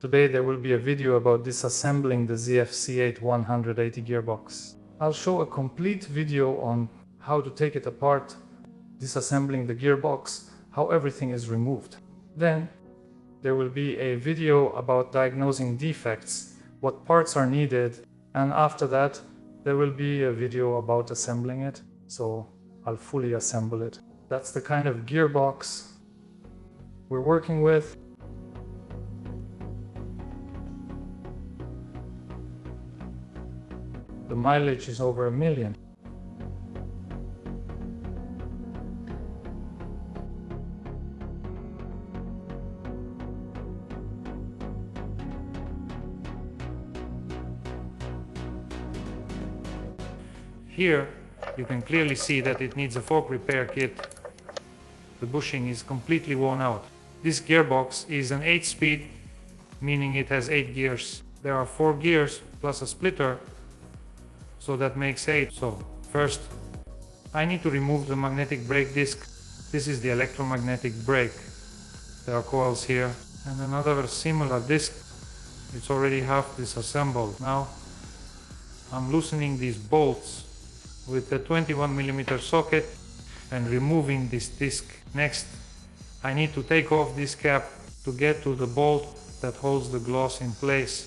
Today there will be a video about disassembling the ZFC8 180 gearbox. I'll show a complete video on how to take it apart, disassembling the gearbox, how everything is removed. Then there will be a video about diagnosing defects, what parts are needed, and after that there will be a video about assembling it, so I'll fully assemble it. That's the kind of gearbox we're working with. The mileage is over 1 million. Here you can clearly see that it needs a fork repair kit. The bushing is completely worn out. This gearbox is an 8-speed, meaning it has 8 gears. There are 4 gears plus a splitter, so that makes 8. So first I need to remove the magnetic brake disc. This is the electromagnetic brake. There are coils here and another similar disc. It's already half disassembled. Now I'm loosening these bolts with the 21mm socket and removing this disc. Next, I need to take off this cap to get to the bolt that holds the gloss in place.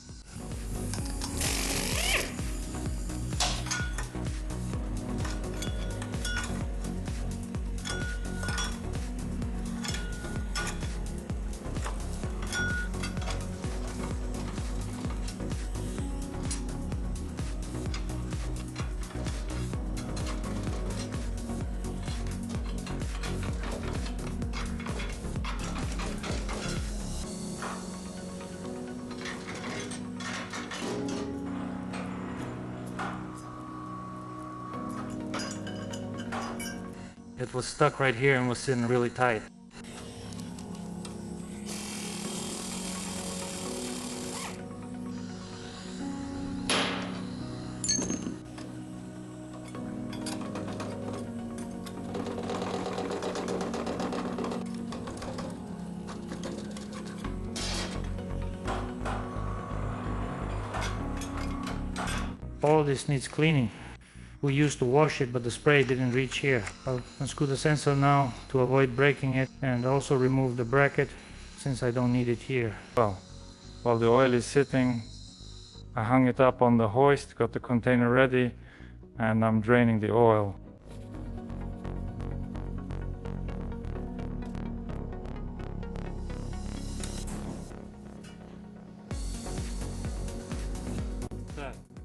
It was stuck right here and was sitting really tight. All this needs cleaning. We used to wash it, but the spray didn't reach here. I'll unscrew the sensor now to avoid breaking it, and also remove the bracket since I don't need it here. Well, while the oil is sitting, I hung it up on the hoist, got the container ready, and I'm draining the oil.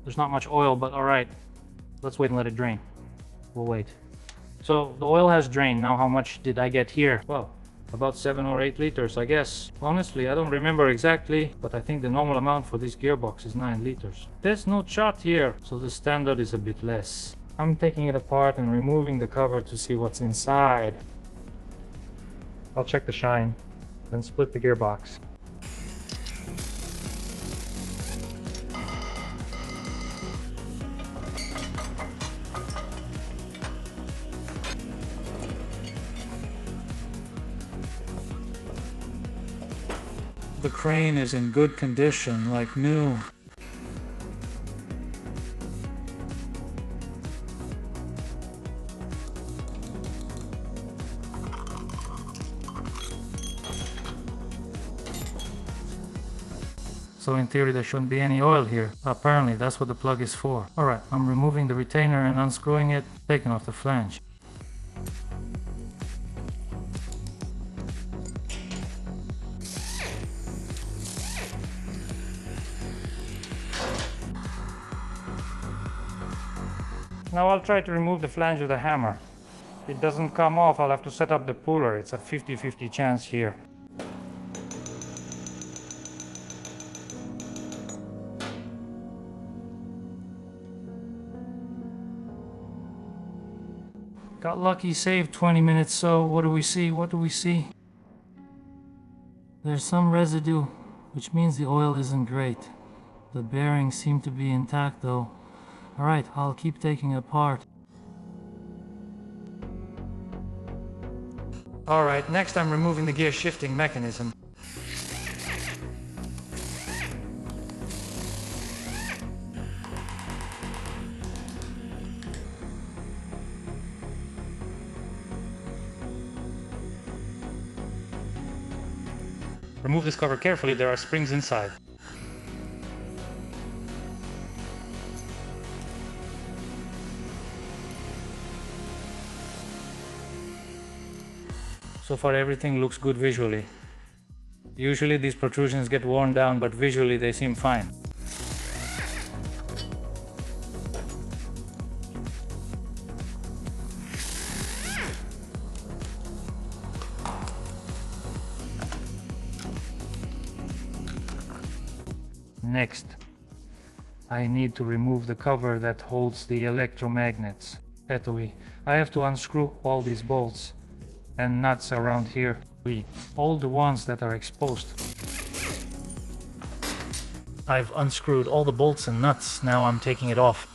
There's not much oil, but all right. Let's wait and let it drain. We'll wait. So the oil has drained. Now how much did I get here? Well, about 7 or 8 liters, I guess. Honestly, I don't remember exactly, but I think the normal amount for this gearbox is 9 liters. There's no chart here, so the standard is a bit less. I'm taking it apart and removing the cover to see what's inside. I'll check the shine, then split the gearbox. The crane is in good condition, like new. So in theory there shouldn't be any oil here. Apparently that's what the plug is for. Alright, I'm removing the retainer and unscrewing it, taking off the flange. Now I'll try to remove the flange with a hammer. If it doesn't come off, I'll have to set up the puller. It's a 50-50 chance here. Got lucky, saved 20 minutes, so what do we see? What do we see? There's some residue, which means the oil isn't great. The bearings seem to be intact though. Alright, I'll keep taking it apart. Alright, next I'm removing the gear shifting mechanism. Remove this cover carefully, there are springs inside. So far everything looks good visually. Usually these protrusions get worn down, but visually they seem fine. Next, I need to remove the cover that holds the electromagnets. I have to unscrew all these bolts and nuts around here, all the ones that are exposed. I've unscrewed all the bolts and nuts, now I'm taking it off.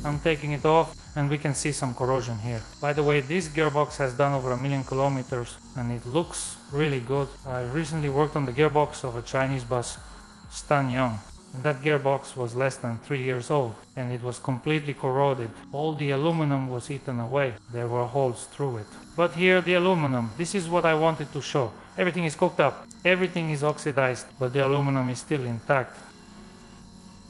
I'm taking it off and we can see some corrosion here. By the way, this gearbox has done over 1,000,000 kilometers and it looks really good. I recently worked on the gearbox of a Chinese bus, Stanyang. That gearbox was less than 3 years old and it was completely corroded. All the aluminum was eaten away. There were holes through it. But here the aluminum, this is what I wanted to show. Everything is cooked up, everything is oxidized, but the aluminum is still intact.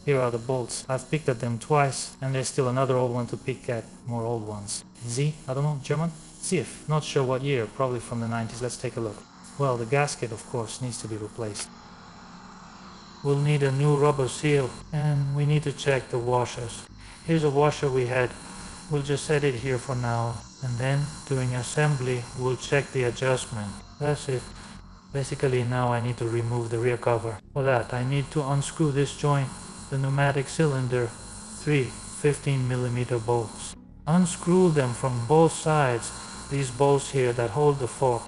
Here are the bolts. I've picked at them twice and there's still another old one to pick at, more old ones. I don't know, German? ZIF, not sure what year, probably from the 90s. Let's take a look. Well, the gasket of course needs to be replaced. We'll need a new rubber seal and we need to check the washers. Here's a washer we had. We'll just set it here for now and then during assembly we'll check the adjustment. That's it. Basically now I need to remove the rear cover. For that I need to unscrew this joint, the pneumatic cylinder, 3 15mm bolts. Unscrew them from both sides, these bolts here that hold the fork.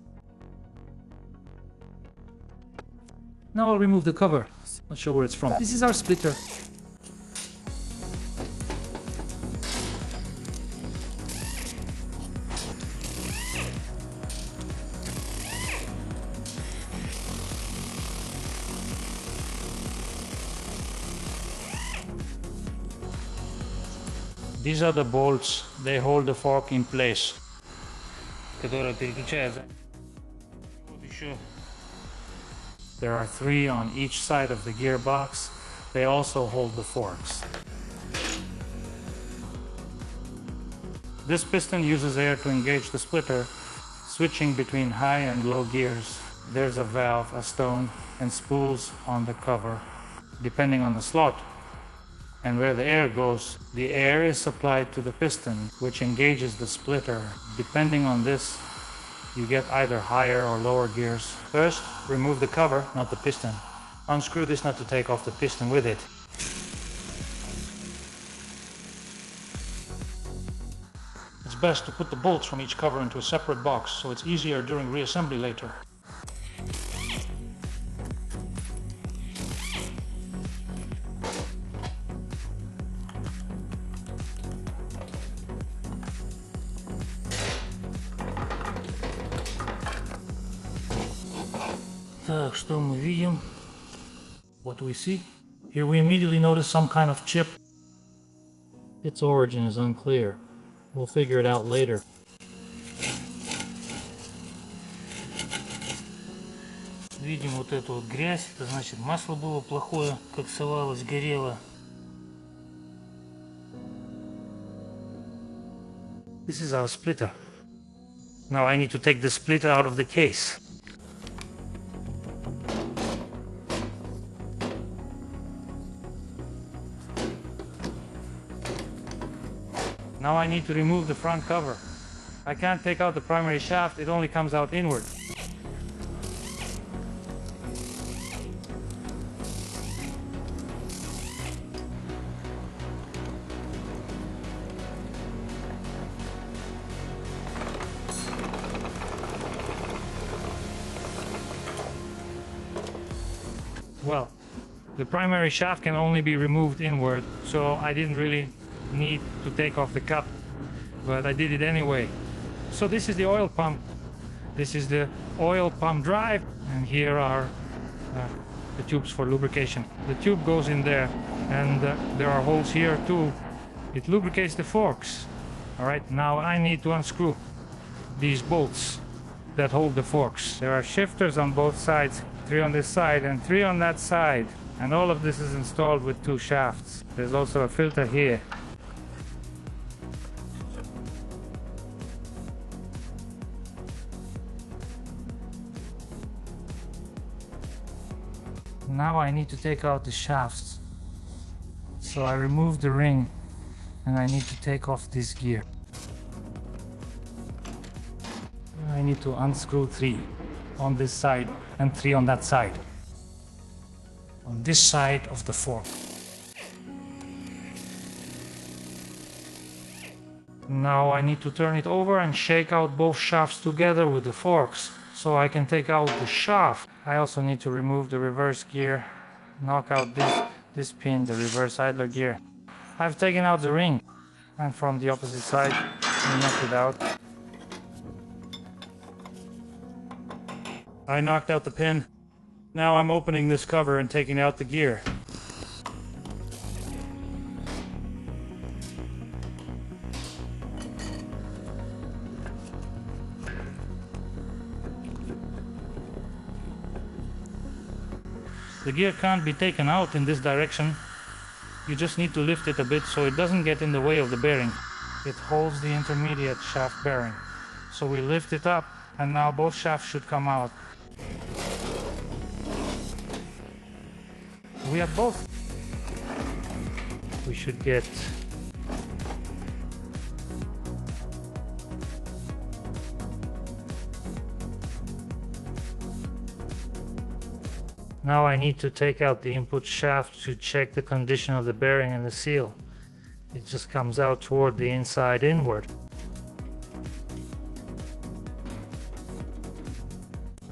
Now I'll remove the cover. Not sure where it's from. This is our splitter. These are the bolts, they hold the fork in place. Которая переключается. Вот еще. There are 3 on each side of the gearbox. They also hold the forks. This piston uses air to engage the splitter, switching between high and low gears. There's a valve, a stone, and spools on the cover. Depending on the slot and where the air goes, the air is supplied to the piston, which engages the splitter. Depending on this, you get either higher or lower gears. First, remove the cover, not the piston. Unscrew this nut to take off the piston with it. It's best to put the bolts from each cover into a separate box, so it's easier during reassembly later. Так, что мы видим? What do we see? Here we immediately notice some kind of chip. Its origin is unclear. We'll figure it out later. Видим вот эту вот грязь. Это значит масло было плохое, коксовалось, горело. This is our splitter. Now I need to take the splitter out of the case. Now I need to remove the front cover. I can't take out the primary shaft, it only comes out inward. Well, the primary shaft can only be removed inward, so I didn't really need to take off the cap, but I did it anyway. So this is the oil pump, this is the oil pump drive, and here are the tubes for lubrication. The tube goes in there, and there are holes here too It lubricates the forks. Alright, now I need to unscrew these bolts that hold the forks. There are shifters on both sides, 3 on this side and 3 on that side. And all of this is installed with 2 shafts. There's also a filter here. Now I need to take out the shafts. So I remove the ring and I need to take off this gear. I need to unscrew 3 on this side and 3 on that side. On this side of the fork. Now I need to turn it over and shake out both shafts together with the forks so I can take out the shaft. I also need to remove the reverse gear, knock out this pin, the reverse idler gear. I've taken out the ring and from the opposite side I knocked it out. I knocked out the pin. Now I'm opening this cover and taking out the gear. The gear can't be taken out in this direction. You just need to lift it a bit so it doesn't get in the way of the bearing. It holds the intermediate shaft bearing. So we lift it up and now both shafts should come out. We have both. We should get now I need to take out the input shaft to check the condition of the bearing and the seal. It just comes out toward the inside inward.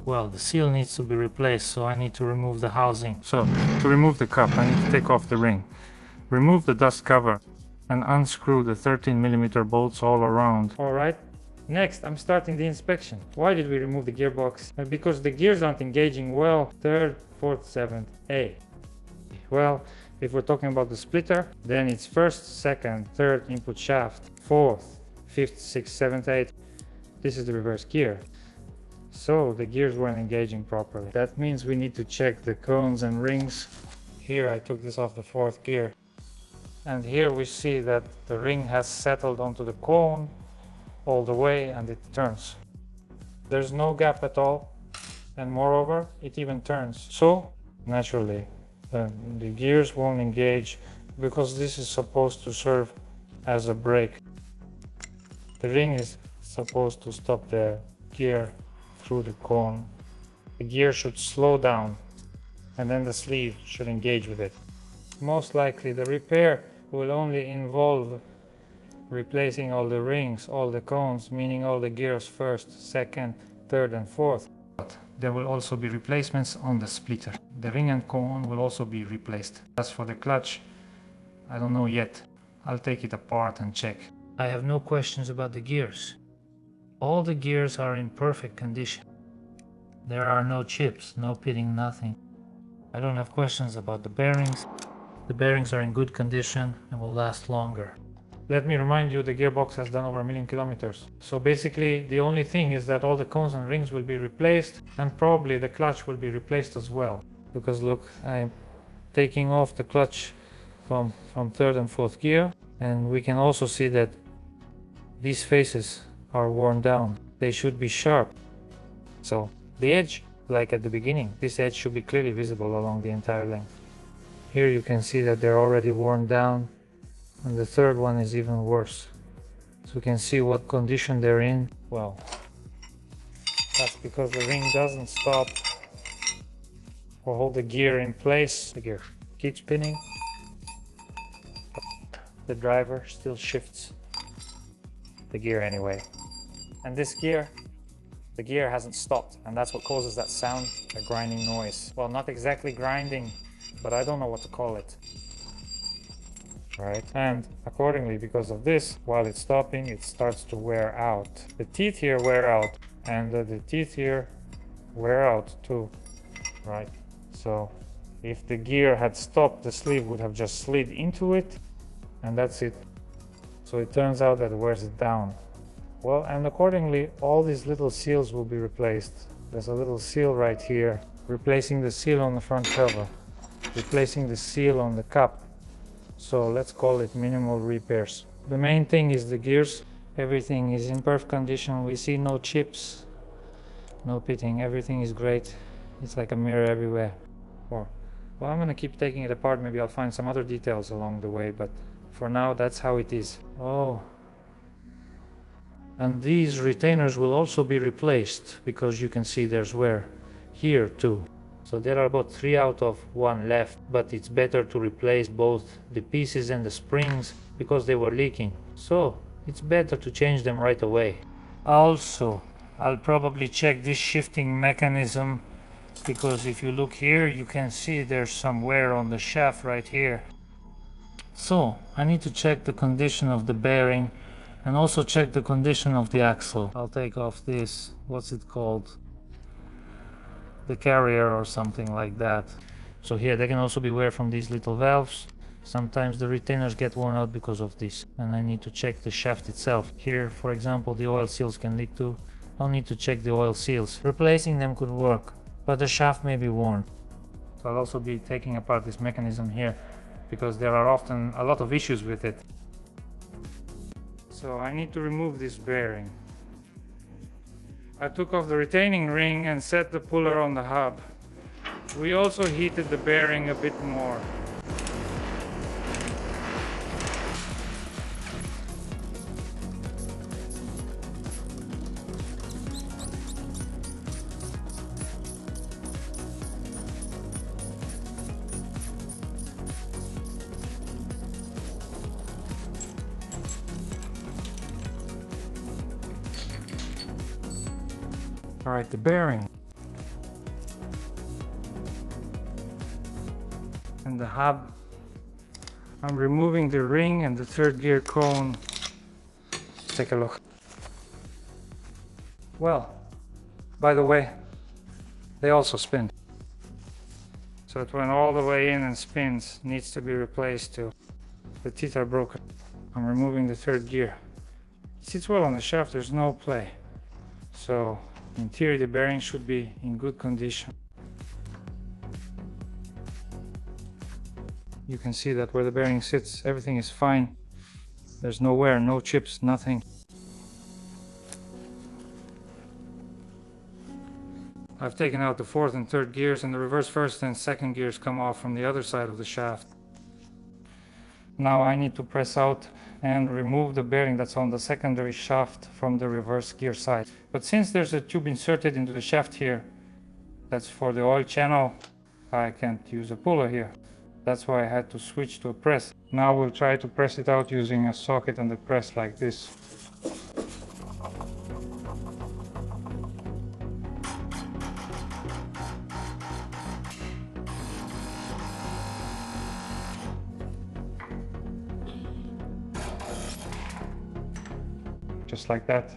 Well, the seal needs to be replaced, so I need to remove the housing. So, to remove the cup, I need to take off the ring. Remove the dust cover and unscrew the 13mm bolts all around. Alright, next I'm starting the inspection. Why did we remove the gearbox? Because the gears aren't engaging well. 3rd, 4th, 7th, A. Well, if we're talking about the splitter, then it's 1st, 2nd, 3rd input shaft, 4th, 5th, 6th, 7th, 8th. This is the reverse gear. So the gears weren't engaging properly. That means we need to check the cones and rings. Here I took this off the 4th gear. And here we see that the ring has settled onto the cone all the way and it turns. There's no gap at all. And moreover, it even turns. So, naturally, the gears won't engage because this is supposed to serve as a brake. The ring is supposed to stop the gear through the cone. The gear should slow down and then the sleeve should engage with it. Most likely the repair will only involve replacing all the rings, all the cones, meaning all the gears 1st, 2nd, 3rd and 4th. But there will also be replacements on the splitter. The ring and cone will also be replaced. As for the clutch, I don't know yet. I'll take it apart and check. I have no questions about the gears. All the gears are in perfect condition. There are no chips, no pitting, nothing. I don't have questions about the bearings. The bearings are in good condition and will last longer. Let me remind you, the gearbox has done over 1,000,000 kilometers. So basically the only thing is that all the cones and rings will be replaced and probably the clutch will be replaced as well. Because look, I'm taking off the clutch from 3rd and 4th gear, and we can also see that these faces are worn down. They should be sharp. So the edge, like at the beginning, this edge should be clearly visible along the entire length. Here you can see that they're already worn down, and the 3rd one is even worse. So you can see what condition they're in. Well, that's because the ring doesn't stop or hold the gear in place. The gear keeps spinning. The driver still shifts the gear anyway. And this gear, the gear hasn't stopped, and that's what causes that sound, a grinding noise. Well, not exactly grinding, but I don't know what to call it. Right? And accordingly, because of this, while it's stopping, it starts to wear out. The teeth here wear out, and the teeth here wear out too. Right? So if the gear had stopped, the sleeve would have just slid into it, and that's it. So it turns out that it wears it down. Well, and accordingly, all these little seals will be replaced. There's a little seal right here, replacing the seal on the front cover, replacing the seal on the cup. So let's call it minimal repairs. The main thing is the gears. Everything is in perfect condition. We see no chips, no pitting. Everything is great. It's like a mirror everywhere. Well, I'm gonna keep taking it apart. Maybe I'll find some other details along the way, but for now, that's how it is. Oh. And these retainers will also be replaced, because you can see there's wear here too. So there are about 3 out of 1 left, but it's better to replace both the pieces and the springs because they were leaking. So it's better to change them right away. Also, I'll probably check this shifting mechanism, because if you look here, you can see there's some wear on the shaft right here. So I need to check the condition of the bearing and also check the condition of the axle. I'll take off this, what's it called? The carrier or something like that. So here there can also be wear from these little valves. Sometimes the retainers get worn out because of this, and I need to check the shaft itself. Here, for example, the oil seals can leak too. I'll need to check the oil seals. Replacing them could work, but the shaft may be worn. So I'll also be taking apart this mechanism here, because there are often a lot of issues with it. So I need to remove this bearing. I took off the retaining ring and set the puller on the hub. We also heated the bearing a bit more. Alright, the bearing and the hub. I'm removing the ring and the third gear cone. Let's take a look. Well, by the way, they also spin. So it went all the way in and spins. Needs to be replaced too. The teeth are broken. I'm removing the third gear. It sits well on the shaft, there's no play. So in theory, the bearing should be in good condition. You can see that where the bearing sits, everything is fine. There's no wear, no chips, nothing. I've taken out the fourth and third gears, and the reverse first and second gears come off from the other side of the shaft. Now I need to press out and remove the bearing that's on the secondary shaft from the reverse gear side. But since there's a tube inserted into the shaft here, that's for the oil channel, I can't use a puller here. That's why I had to switch to a press. Now we'll try to press it out using a socket and a press like this. Just like that.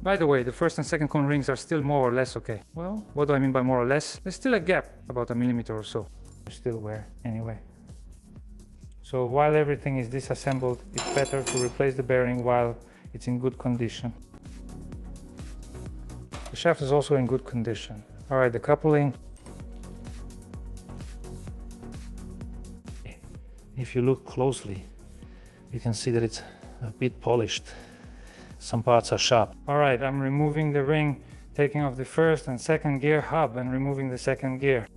By the way, the first and second cone rings are still more or less okay. Well, what do I mean by more or less? There's still a gap, about a millimeter or so. There's still wear, anyway. So while everything is disassembled, it's better to replace the bearing while it's in good condition. The shaft is also in good condition. Alright, the coupling. If you look closely, you can see that it's a bit polished. Some parts are sharp. Alright, I'm removing the ring, taking off the first and second gear hub and removing the second gear.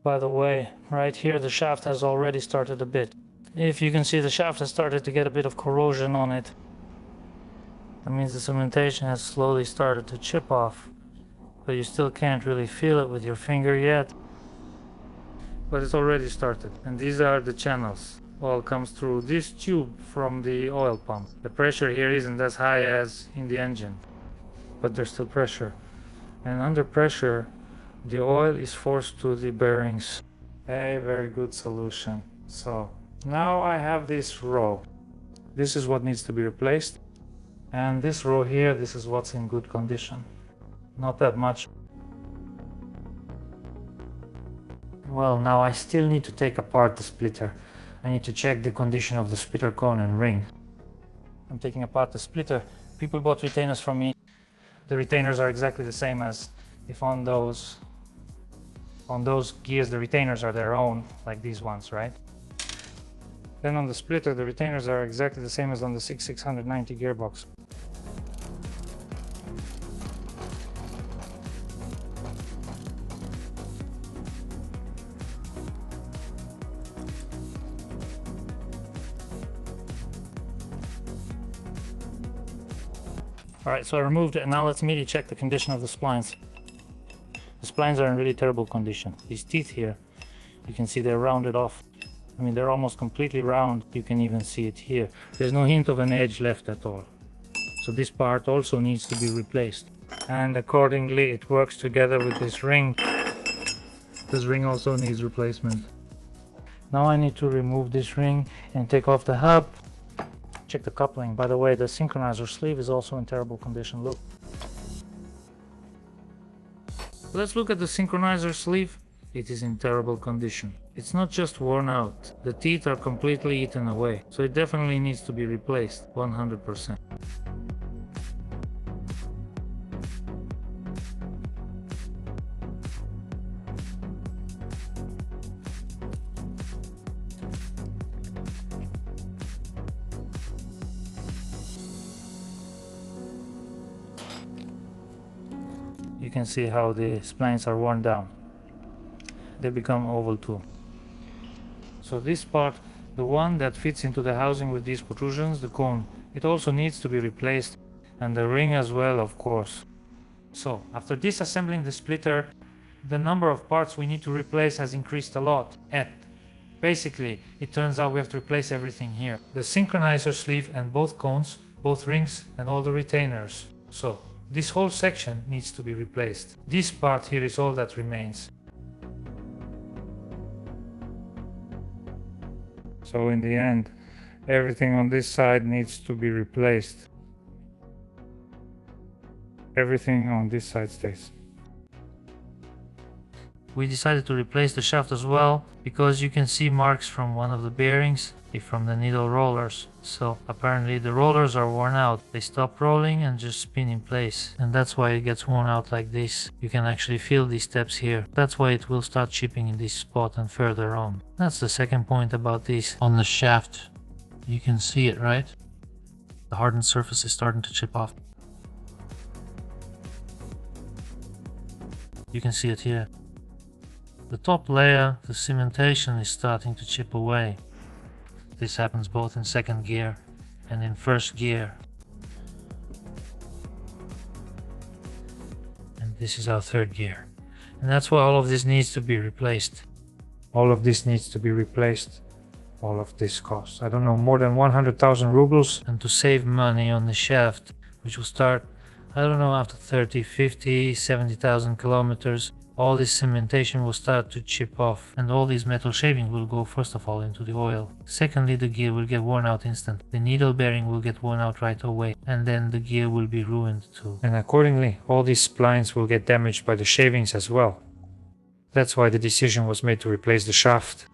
By the way, right here the shaft has already started a bit. If you can see, the shaft has started to get a bit of corrosion on it. That means the cementation has slowly started to chip off, but you still can't really feel it with your finger yet. But it's already started, and these are the channels. Oil comes through this tube from the oil pump. The pressure here isn't as high as in the engine, but there's still pressure, and under pressure the oil is forced to the bearings. A very good solution. So now I have this row. This is what needs to be replaced, and this row here, this is what's in good condition. Not that much. Well, now I still need to take apart the splitter. I need to check the condition of the splitter cone and ring. I'm taking apart the splitter. People bought retainers from me. The retainers are exactly the same as if on those gears the retainers are their own, like these ones, right? Then on the splitter the retainers are exactly the same as on the 6690 gearbox. Alright, so I removed it, and now let's immediately check the condition of the splines. The splines are in really terrible condition. These teeth here, you can see they're rounded off. I mean, they're almost completely round. You can even see it here. There's no hint of an edge left at all. So this part also needs to be replaced. And accordingly, it works together with this ring. This ring also needs replacement. Now I need to remove this ring and take off the hub. Check the coupling. By the way, the synchronizer sleeve is also in terrible condition. Look. Let's look at the synchronizer sleeve. It is in terrible condition. It's not just worn out. The teeth are completely eaten away. So it definitely needs to be replaced 100%. You can see how the splines are worn down. They become oval too. So this part, the one that fits into the housing with these protrusions, the cone, it also needs to be replaced, and the ring as well, of course. So after disassembling the splitter, the number of parts we need to replace has increased a lot. And basically, it turns out we have to replace everything here. The synchronizer sleeve and both cones, both rings and all the retainers. So this whole section needs to be replaced. This part here is all that remains. So in the end, everything on this side needs to be replaced. Everything on this side stays. We decided to replace the shaft as well, because you can see marks from one of the bearings, from the needle rollers. So apparently the rollers are worn out. They stop rolling and just spin in place, and that's why it gets worn out like this. You can actually feel these steps here. That's why it will start chipping in this spot and further on. That's the second point about this. On the shaft, you can see it, right? The hardened surface is starting to chip off. You can see it here. The top layer, the cementation, is starting to chip away. This happens both in second gear and in first gear. And this is our third gear. And that's why all of this needs to be replaced. All of this needs to be replaced. All of this costs, I don't know, more than 100,000 rubles. And to save money on the shaft, which will start, I don't know, after 30, 50, 70,000 kilometers, all this cementation will start to chip off, and all these metal shavings will go first of all into the oil. Secondly, the gear will get worn out instant. The needle bearing will get worn out right away, and then the gear will be ruined too. And accordingly, all these splines will get damaged by the shavings as well. That's why the decision was made to replace the shaft.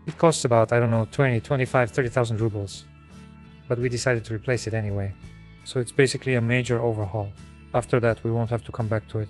It costs about, I don't know, 20, 25, 30,000 rubles. But we decided to replace it anyway. So it's basically a major overhaul. After that, we won't have to come back to it.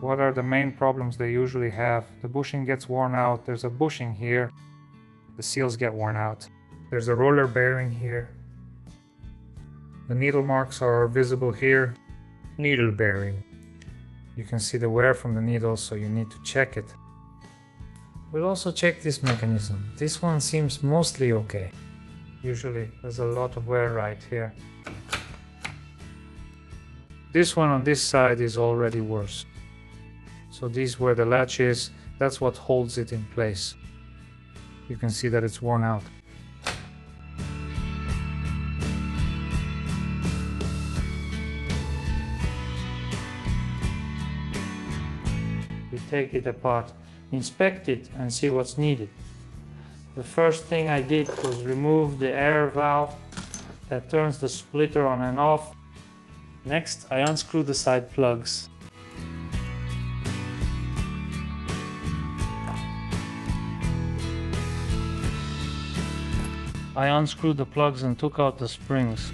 What are the main problems they usually have? The bushing gets worn out. There's a bushing here. The seals get worn out. There's a roller bearing here. The needle marks are visible here. Needle bearing. You can see the wear from the needles, so you need to check it. We'll also check this mechanism. This one seems mostly okay. Usually there's a lot of wear right here. This one on this side is already worse. So this where the latch is, that's what holds it in place. You can see that it's worn out. We take it apart, inspect it and see what's needed. The first thing I did was remove the air valve that turns the splitter on and off. Next, I unscrew the side plugs. I unscrewed the plugs and took out the springs.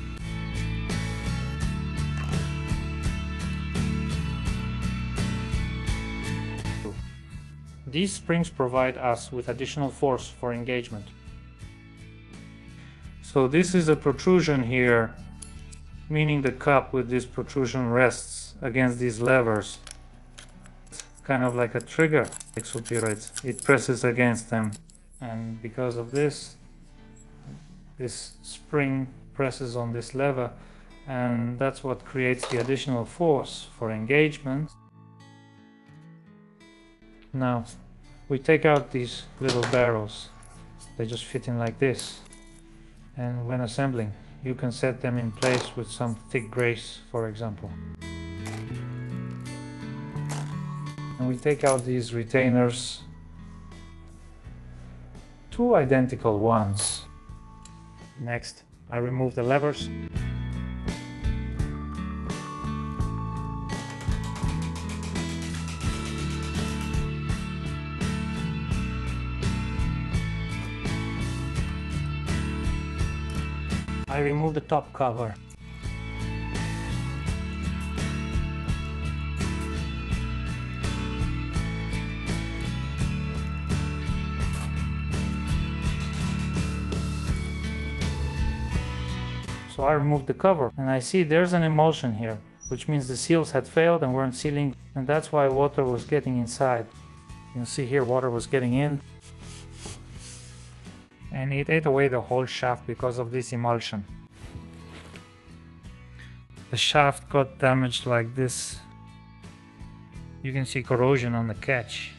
These springs provide us with additional force for engagement. So this is a protrusion here, meaning the cup with this protrusion rests against these levers. It's kind of like a trigger. It presses against them, and because of this, this spring presses on this lever, and that's what creates the additional force for engagement. Now, we take out these little barrels. They just fit in like this. And when assembling, you can set them in place with some thick brace, for example. And we take out these retainers. Two identical ones. Next, I remove the levers. I remove the top cover. So I removed the cover and I see there's an emulsion here, which means the seals had failed and weren't sealing, and that's why water was getting inside. You can see here water was getting in. And it ate away the whole shaft because of this emulsion. The shaft got damaged like this. You can see corrosion on the catch.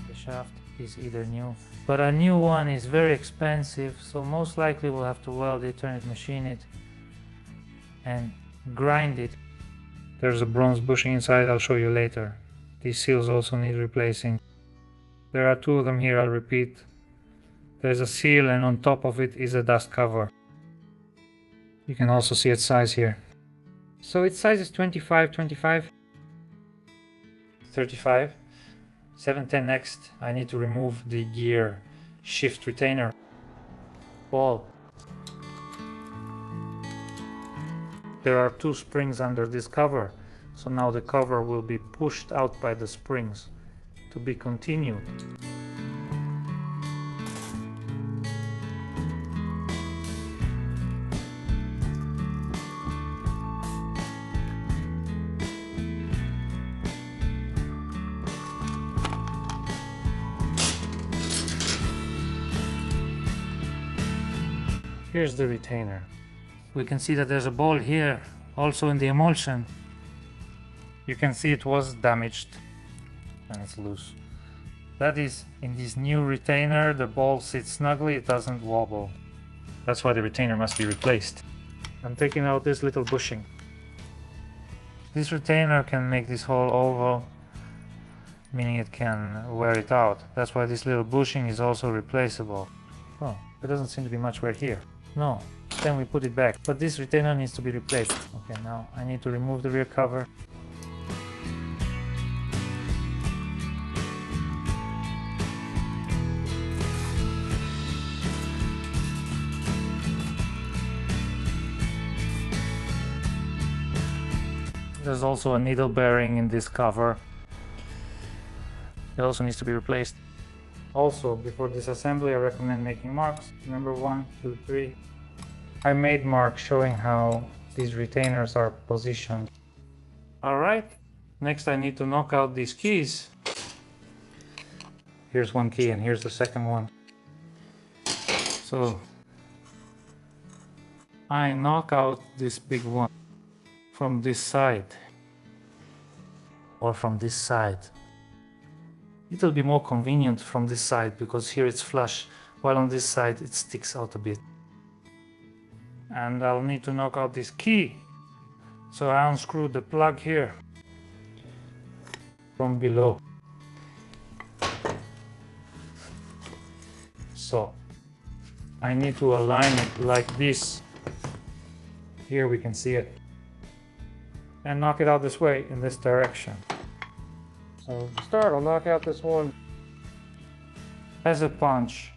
The shaft is either new, but a new one is very expensive, so most likely we'll have to weld it, turn it, machine it, and grind it. There's a bronze bushing inside, I'll show you later. These seals also need replacing. There are two of them here, I'll repeat. There's a seal and on top of it is a dust cover. You can also see its size here. So its size is 25, 35, 35, 710. Next, I need to remove the gear shift retainer ball. There are two springs under this cover, so now the cover will be pushed out by the springs. To be continued. Here's the retainer. We can see that there's a ball here, also in the emulsion. You can see it was damaged and it's loose. That is, in this new retainer, the ball sits snugly, it doesn't wobble. That's why the retainer must be replaced. I'm taking out this little bushing. This retainer can make this hole oval, meaning it can wear it out. That's why this little bushing is also replaceable. Oh, there doesn't seem to be much wear here. No, then we put it back. But this retainer needs to be replaced. Okay, now I need to remove the rear cover. There's also a needle bearing in this cover. It also needs to be replaced. Also, before disassembly, I recommend making marks. Number 1, 2, 3. I made marks showing how these retainers are positioned. Alright, next I need to knock out these keys. Here's one key and here's the second one. So I knock out this big one from this side or from this side. It'll be more convenient from this side because here it's flush, while on this side it sticks out a bit. And I'll need to knock out this key. So I unscrew the plug here from below. So I need to align it like this. Here we can see it. And knock it out this way, in this direction. So to start, I'll knock out this one. As a punch,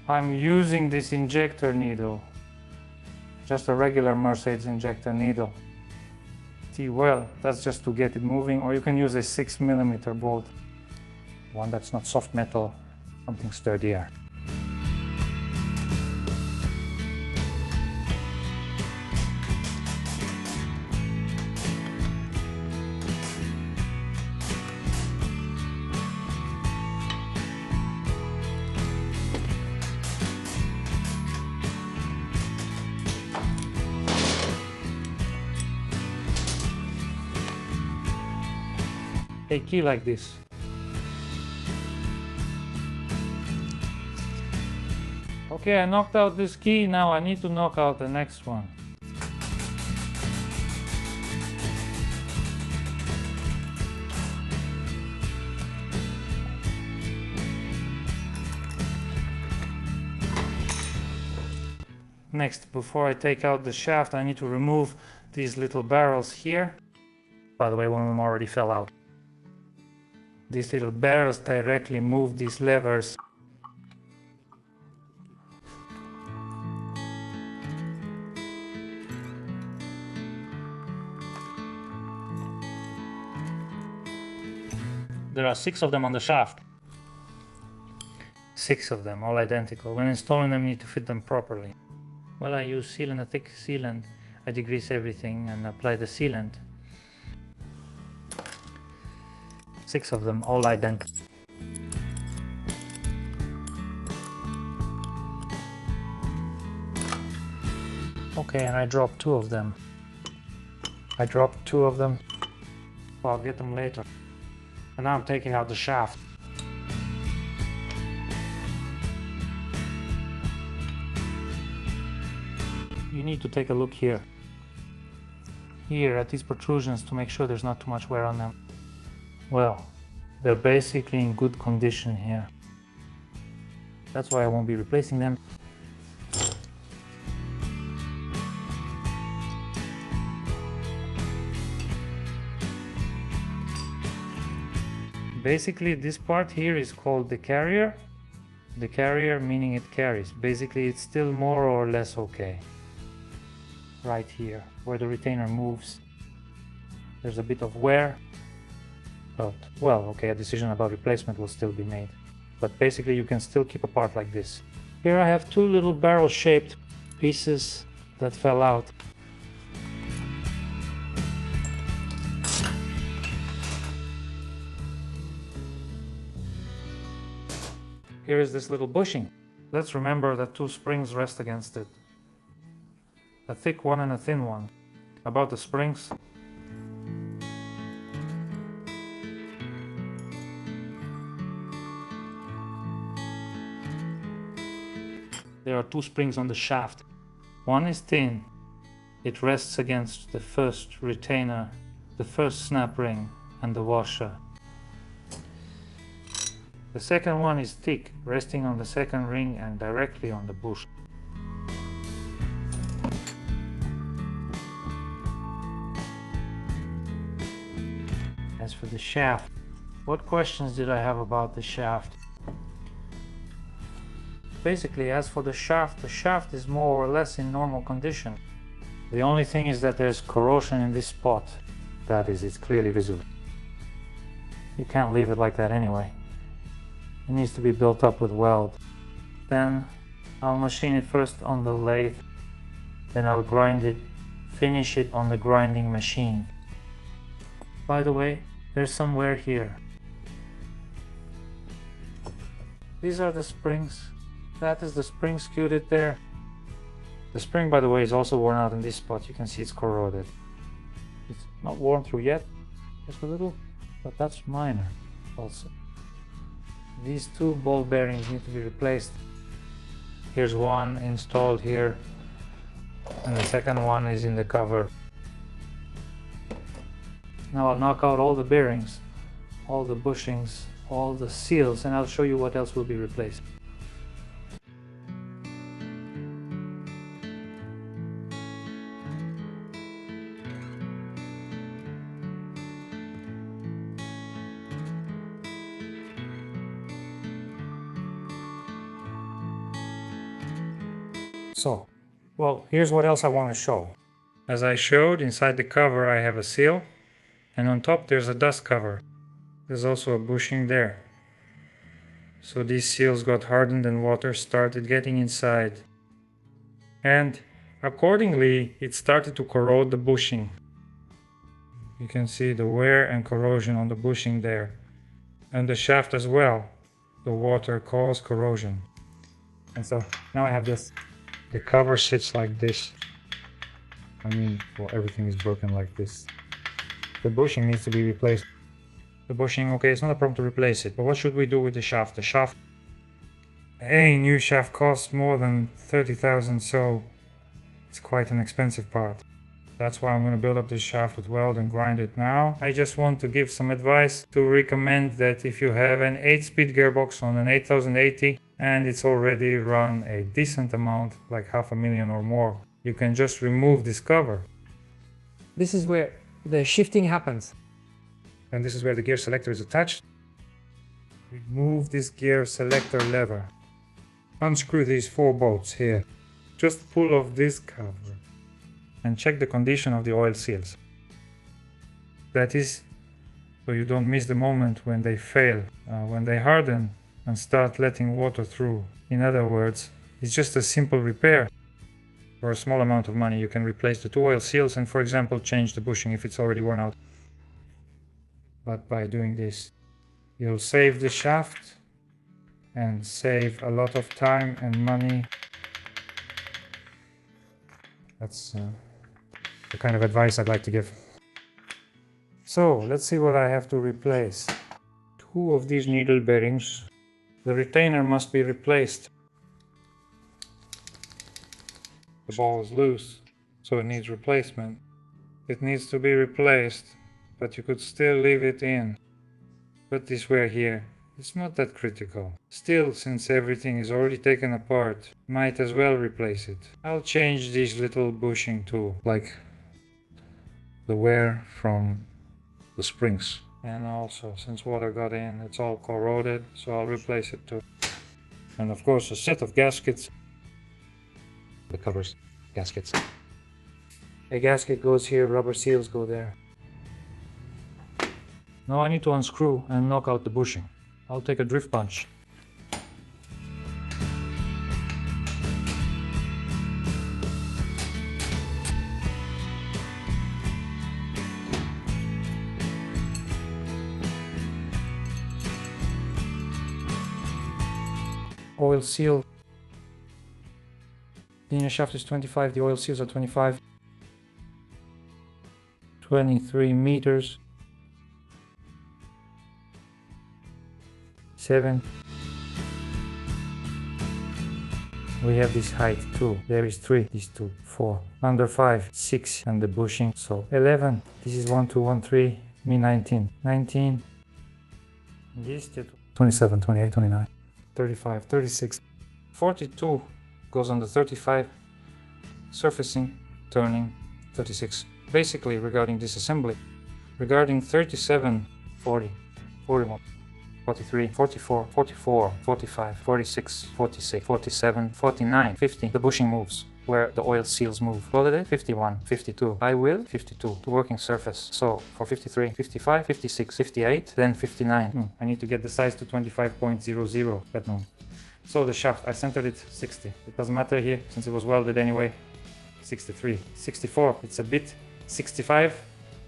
I'm using this injector needle. Just a regular Mercedes injector needle. See, well, that's just to get it moving, or you can use a 6mm bolt. One that's not soft metal, something sturdier. A key like this. Okay, I knocked out this key, now I need to knock out the next one. Next, before I take out the shaft, I need to remove these little barrels here. By the way, one of them already fell out. These little barrels directly move these levers. There are 6 of them on the shaft. 6 of them, all identical. When installing them, you need to fit them properly. Well, I use sealant, a thick sealant. I degrease everything and apply the sealant. 6 of them, all identical. Okay, and I dropped 2 of them. Well, I'll get them later. And now I'm taking out the shaft. You need to take a look here. Here at these protrusions to make sure there's not too much wear on them. Well, they're basically in good condition here. That's why I won't be replacing them. Basically, this part here is called the carrier. The carrier meaning it carries. Basically, it's still more or less okay. Right here, where the retainer moves. There's a bit of wear. But, well, okay, a decision about replacement will still be made. But basically, you can still keep a part like this. Here I have 2 little barrel-shaped pieces that fell out. Here is this little bushing. Let's remember that 2 springs rest against it. A thick one and a thin one. About the springs. There are 2 springs on the shaft. One is thin. It rests against the first retainer, the first snap ring, and the washer. The second one is thick, resting on the second ring and directly on the bush. As for the shaft, what questions did I have about the shaft? Basically, as for the shaft is more or less in normal condition. The only thing is that there's corrosion in this spot. That is, it's clearly visible. You can't leave it like that anyway. It needs to be built up with weld. Then I'll machine it first on the lathe. Then I'll grind it, finish it on the grinding machine. By the way, there's some wear here. These are the springs. That is the spring scooted there. The spring, by the way, is also worn out in this spot. You can see it's corroded. It's not worn through yet, just a little, but that's minor also. These two ball bearings need to be replaced. Here's one installed here, and the second one is in the cover. Now I'll knock out all the bearings, all the bushings, all the seals, and I'll show you what else will be replaced. So, well, here's what else I want to show. As I showed, inside the cover I have a seal, and on top there's a dust cover. There's also a bushing there. So these seals got hardened and water started getting inside. And accordingly, it started to corrode the bushing. You can see the wear and corrosion on the bushing there. And the shaft as well. The water caused corrosion. And so now I have this. The cover sits like this. I mean, well, everything is broken like this. The bushing needs to be replaced. The bushing, okay, it's not a problem to replace it, but what should we do with the shaft? The shaft, a new shaft costs more than 30,000, so it's quite an expensive part. That's why I'm going to build up this shaft with weld and grind it now. I just want to give some advice to recommend that if you have an 8-speed gearbox on an 8080 and it's already run a decent amount, like 500,000 or more, you can just remove this cover. This is where the shifting happens. And this is where the gear selector is attached. Remove this gear selector lever. Unscrew these 4 bolts here. Just pull off this cover. And check the condition of the oil seals. That is, so you don't miss the moment when they fail, when they harden and start letting water through. In other words, it's just a simple repair. For a small amount of money you can replace the 2 oil seals and, for example, change the bushing if it's already worn out. But by doing this, you'll save the shaft and save a lot of time and money. That's the kind of advice I'd like to give. So let's see what I have to replace. 2 of these needle bearings. The retainer must be replaced. The ball is loose, so it needs replacement. It needs to be replaced, but you could still leave it in. Put this wear here. It's not that critical. Still, since everything is already taken apart, might as well replace it. I'll change these little bushing too, like the wear from the springs. And also, since water got in, it's all corroded, so I'll replace it too. And of course, a set of gaskets. The covers, gaskets. A gasket goes here, rubber seals go there. Now I need to unscrew and knock out the bushing. I'll take a drift punch. Oil seal. The inner shaft is 25, the oil seals are 25. 23 meters. 7. We have this height too. There is 3, these 2, 4. Under 5, 6, and the bushing. So 11. This is 1, 2, 1, 3. Me 19. 19. This 27, 28, 29. 35, 36. 42 goes on the 35. Surfacing, turning, 36. Basically regarding disassembly. Regarding 37, 40, 41. 43, 44, 44, 45, 46, 46, 47, 49, 50. The bushing moves. where the oil seals move. Loaded it, 51, 52. I will, 52. The working surface. So for 53, 55, 56, 58, then 59. I need to get the size to 25.00, but no. So the shaft, I centered it 60. It doesn't matter here since it was welded anyway. 63, 64, it's a bit. 65,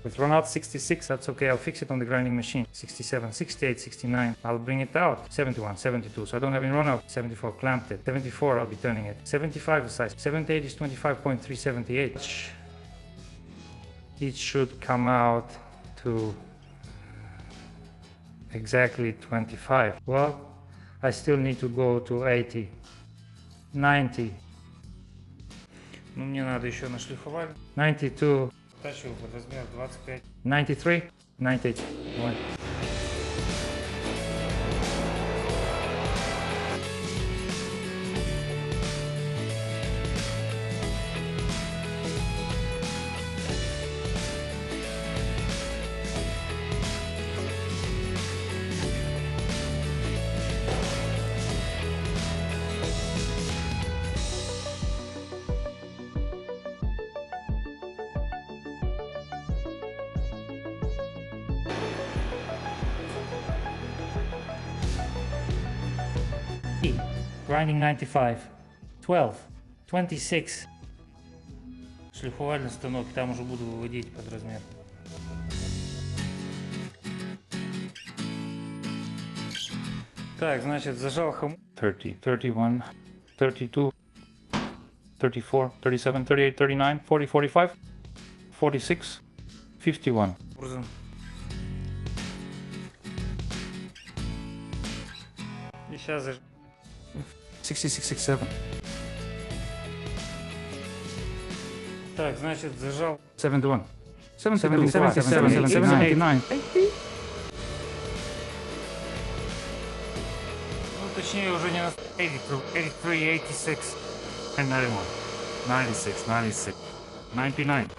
with run out 66, that's okay, I'll fix it on the grinding machine. 67, 68, 69, I'll bring it out. 71, 72, so I don't have any run out. 74, clamped it. 74, I'll be turning it. 75 the size. 78 is 25.378. It should come out to exactly 25. Well, I still need to go to 80, 90. Ну, мне надо еще нашлифовать. 92. Тащу под размер 25. 93. 91. Grinding 95, 12, 26. Шлифовальный станок, там уже буду выводить под размер. Так, значит, зажал хомут. 30, 31, 32, 34, 37, 38, 39, 40, 45, 46, 51. И сейчас зажал. 66, 67. Так, значит, зажал. 71. 72, 77, 79. Ну, точнее, уже не на 83, 86. 91. 96, 96. 99.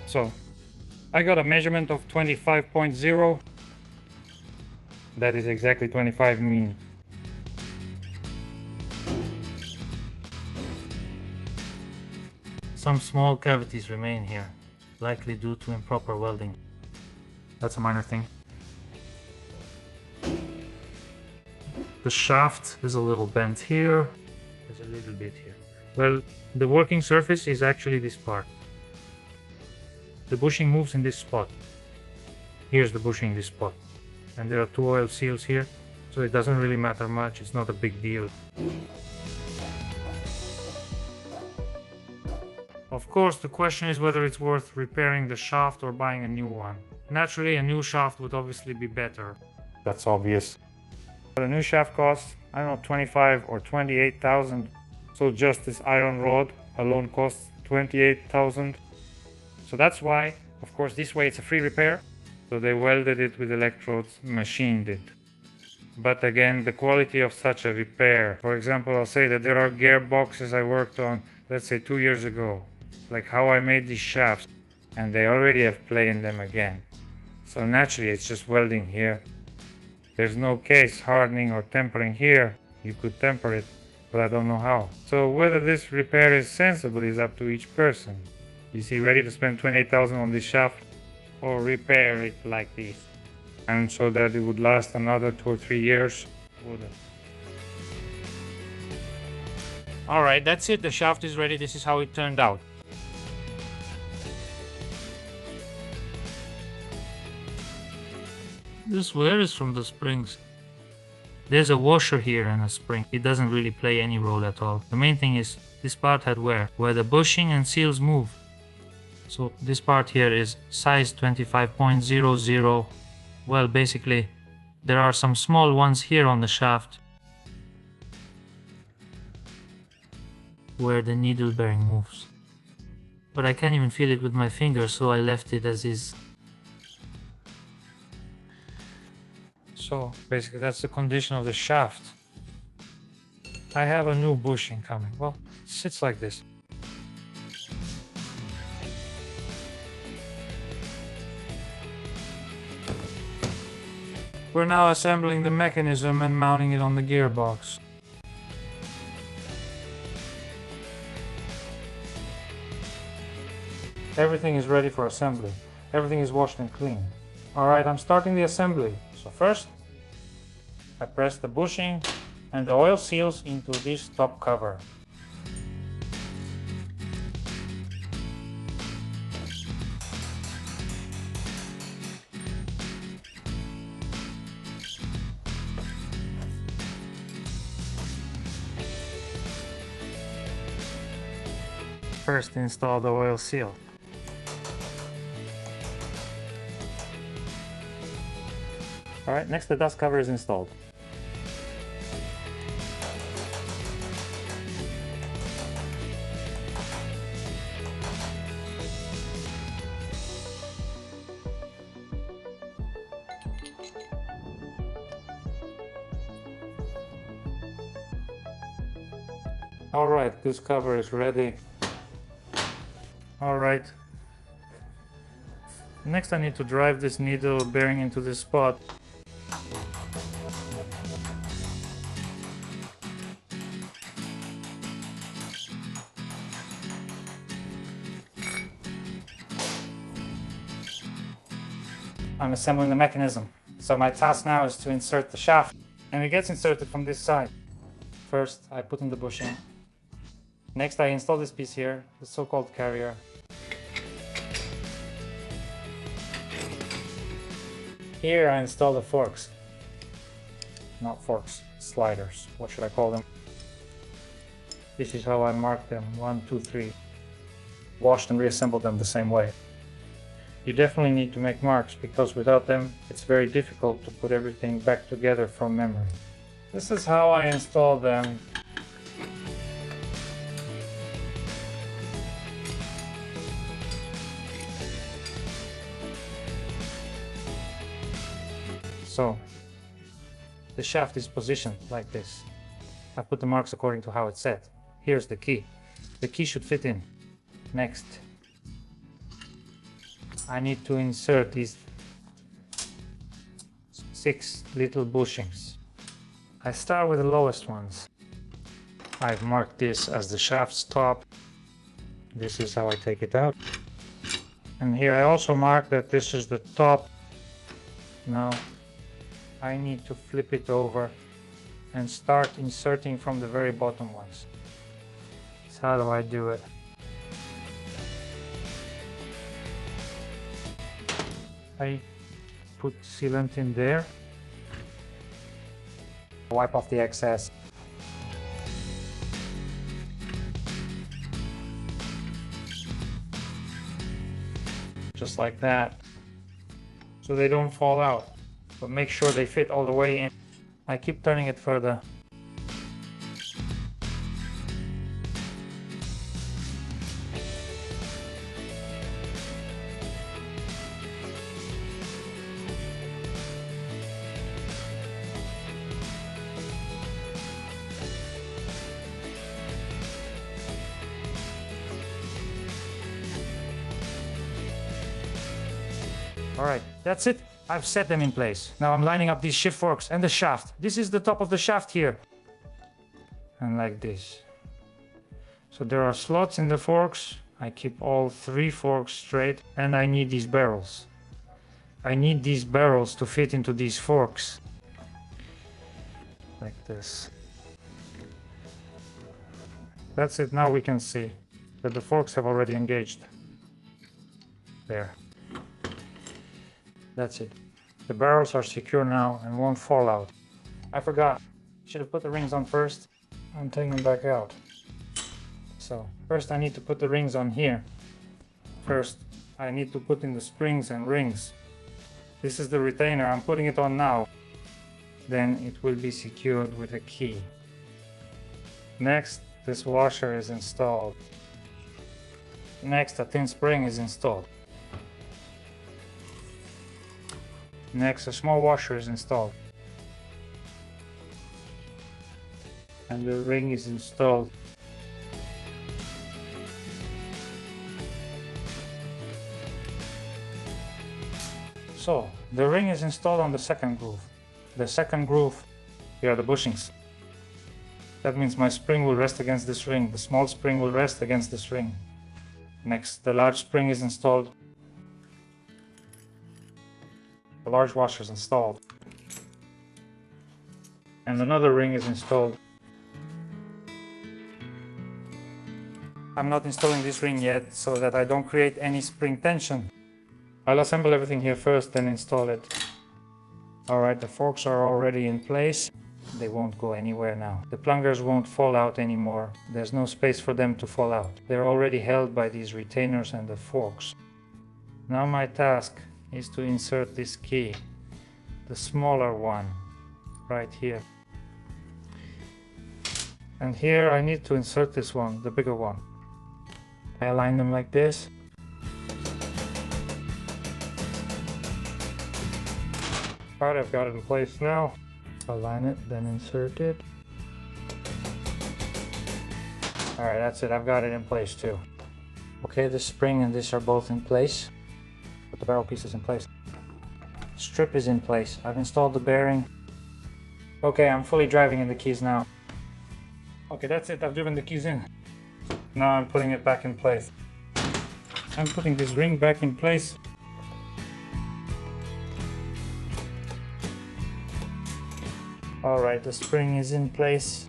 So I got a measurement of 25.0. That is exactly 25 mean. Some small cavities remain here, likely due to improper welding. That's a minor thing. The shaft is a little bent here. There's a little bit here. Well, the working surface is actually this part. The bushing moves in this spot. Here's the bushing, this spot. And there are two oil seals here, so it doesn't really matter much. It's not a big deal. Of course, the question is whether it's worth repairing the shaft or buying a new one. Naturally, a new shaft would obviously be better. That's obvious. But a new shaft costs, I don't know, 25 or 28,000. So just this iron rod alone costs 28,000. So that's why, of course, this way it's a free repair. So they welded it with electrodes, machined it. But again, the quality of such a repair. For example, I'll say that there are gearboxes I worked on, let's say 2 years ago. Like how I made these shafts, and they already have play in them again. So naturally, it's just welding here. There's no case hardening or tempering here. You could temper it, but I don't know how. So whether this repair is sensible is up to each person. Is he ready to spend 28,000 on this shaft or repair it like this? And so that it would last another 2 or 3 years. wooden. Alright, that's it. The shaft is ready. This is how it turned out. This wear is from the springs. There's a washer here and a spring. It doesn't really play any role at all. The main thing is this part had wear, where the bushing and seals move. So this part here is size 25.00. Well, basically, there are some small ones here on the shaft where the needle bearing moves. But I can't even feel it with my fingers, so I left it as is. So basically that's the condition of the shaft. I have a new bushing coming. Well, it sits like this. We're now assembling the mechanism and mounting it on the gearbox. Everything is ready for assembly. Everything is washed and clean. Alright, I'm starting the assembly. So first, I press the bushing and the oil seals into this top cover. First install the oil seal. Alright, next the dust cover is installed. Alright, this cover is ready. Alright. Next I need to drive this needle bearing into this spot. I'm assembling the mechanism. So my task now is to insert the shaft. And it gets inserted from this side. First I put in the bushing. Next I install this piece here, the so-called carrier. Here I install the forks. Not forks, sliders. What should I call them? This is how I mark them. 1, 2, 3. Washed and reassembled them the same way. You definitely need to make marks because without them it's very difficult to put everything back together from memory. This is how I install them. So, the shaft is positioned like this. I put the marks according to how it's set. Here's the key. The key should fit in. Next, I need to insert these 6 little bushings. I start with the lowest ones. I've marked this as the shaft's top. This is how I take it out. And here I also mark that this is the top. Now, I need to flip it over and start inserting from the very bottom ones. So how do I do it? I put sealant in there, wipe off the excess. Just like that, so they don't fall out. But make sure they fit all the way in. I keep turning it further. Alright, that's it. I've set them in place. Now I'm lining up these shift forks and the shaft. This is the top of the shaft here. And like this. So there are slots in the forks. I keep all 3 forks straight and I need these barrels. I need these barrels to fit into these forks. like this. That's it. Now we can see that the forks have already engaged. There. That's it. The barrels are secure now and won't fall out. I forgot. Should have put the rings on first. I'm taking them back out. So first I need to put the rings on here. First I need to put in the springs and rings. This is the retainer. I'm putting it on now. Then it will be secured with a key. Next, this washer is installed. Next, a thin spring is installed. Next, a small washer is installed. And the ring is installed. So, the ring is installed on the second groove. The second groove, here are the bushings. That means my spring will rest against this ring. The small spring will rest against this ring. Next, the large spring is installed. The large washer is installed. And another ring is installed. I'm not installing this ring yet so that I don't create any spring tension. I'll assemble everything here first, then install it. Alright, the forks are already in place. They won't go anywhere now. The plungers won't fall out anymore. There's no space for them to fall out. They're already held by these retainers and the forks. Now my task is to insert this key, the smaller one, right here. And here I need to insert this one, the bigger one. I align them like this. Alright, I've got it in place now. Align it, then insert it. Alright, that's it. I've got it in place too. Okay, the spring and this are both in place. Put the barrel pieces in place. Strip is in place. I've installed the bearing. Okay, I'm fully driving in the keys now. Okay, that's it. I've driven the keys in. Now I'm putting it back in place. I'm putting this ring back in place. Alright, the spring is in place.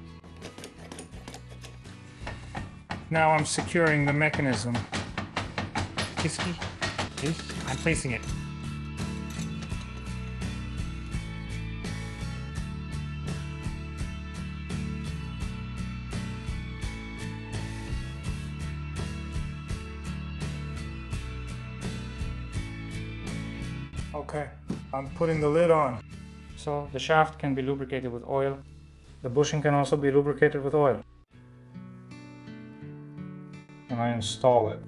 Now I'm securing the mechanism. Kiski, yes, I'm placing it. Okay, I'm putting the lid on. So the shaft can be lubricated with oil. The bushing can also be lubricated with oil. And I install it.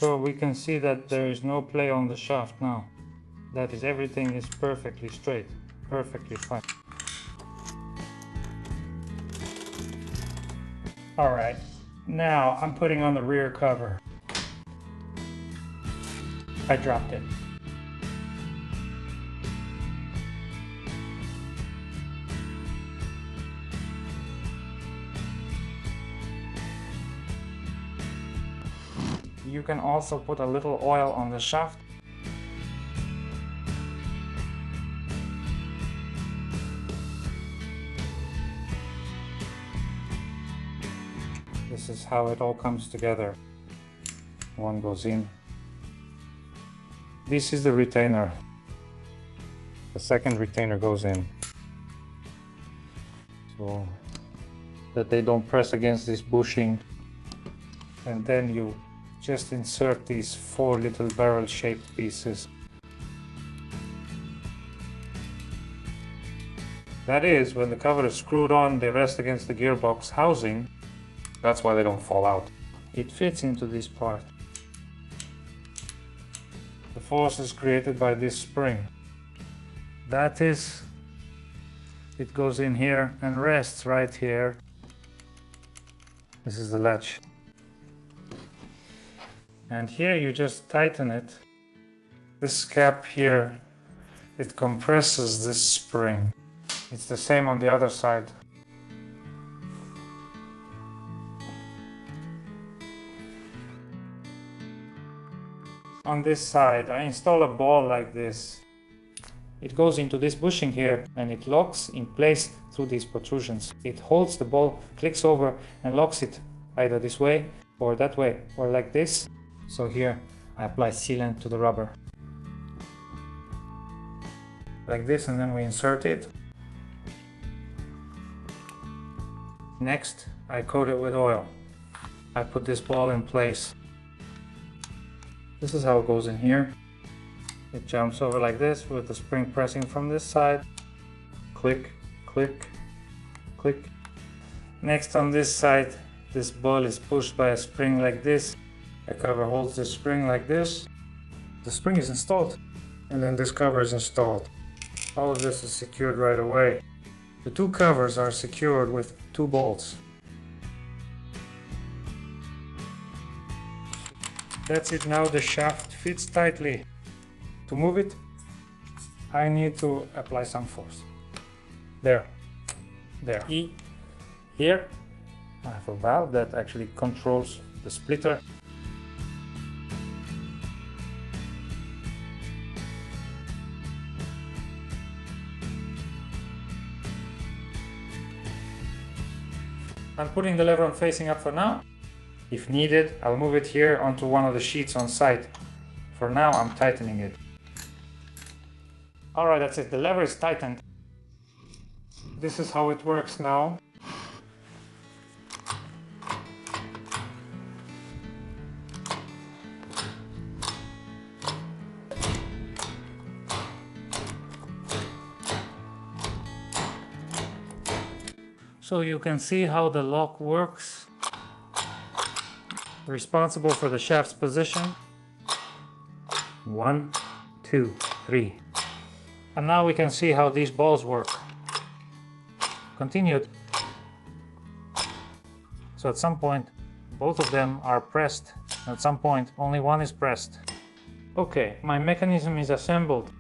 So we can see that there is no play on the shaft now. That is, everything is perfectly straight, perfectly fine. Alright, now I'm putting on the rear cover. I dropped it. You can also put a little oil on the shaft. This is how it all comes together. One goes in. This is the retainer. The second retainer goes in. So that they don't press against this bushing. And then you just insert these 4 little barrel-shaped pieces. That is, when the cover is screwed on, they rest against the gearbox housing. That's why they don't fall out. It fits into this part. The force is created by this spring. That is, it goes in here and rests right here. This is the latch. And here you just tighten it. This cap here, it compresses this spring. It's the same on the other side. On this side, I install a ball like this. It goes into this bushing here and it locks in place through these protrusions. It holds the ball, clicks over and locks it either this way or that way or like this. So here I apply sealant to the rubber. Like this, and then we insert it. Next, I coat it with oil. I put this ball in place. This is how it goes in here. It jumps over like this with the spring pressing from this side. Click, click, click. Next, on this side, this ball is pushed by a spring like this. A cover holds the spring like this. The spring is installed, and then this cover is installed. All of this is secured right away. The two covers are secured with two bolts. That's it. Now the shaft fits tightly. To move it, I need to apply some force. There. Here, I have a valve that actually controls the splitter. I'm putting the lever on facing up for now. If needed, I'll move it here onto one of the sheets on site. For now, I'm tightening it. Alright, that's it. The lever is tightened. This is how it works now. So you can see how the lock works. Responsible for the shaft's position. 1, 2, 3. And now we can see how these balls work. Continued. So at some point, both of them are pressed. At some point, only one is pressed. Okay, my mechanism is assembled.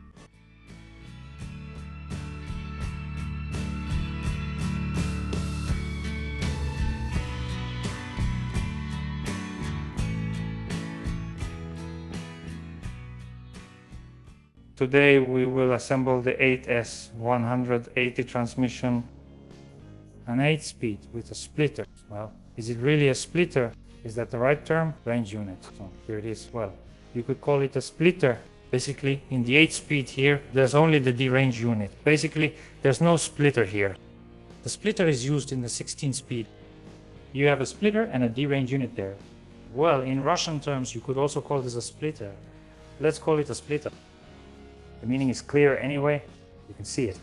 Today we will assemble the 8S 180 transmission, an 8-speed with a splitter. Well, is it really a splitter? Is that the right term? Range unit. So here it is. Well, you could call it a splitter. Basically, in the 8-speed here, there's only the derange unit. Basically, there's no splitter here. The splitter is used in the 16-speed. You have a splitter and a derange unit there. Well, in Russian terms, you could also call this a splitter. Let's call it a splitter. The meaning is clear anyway, you can see it.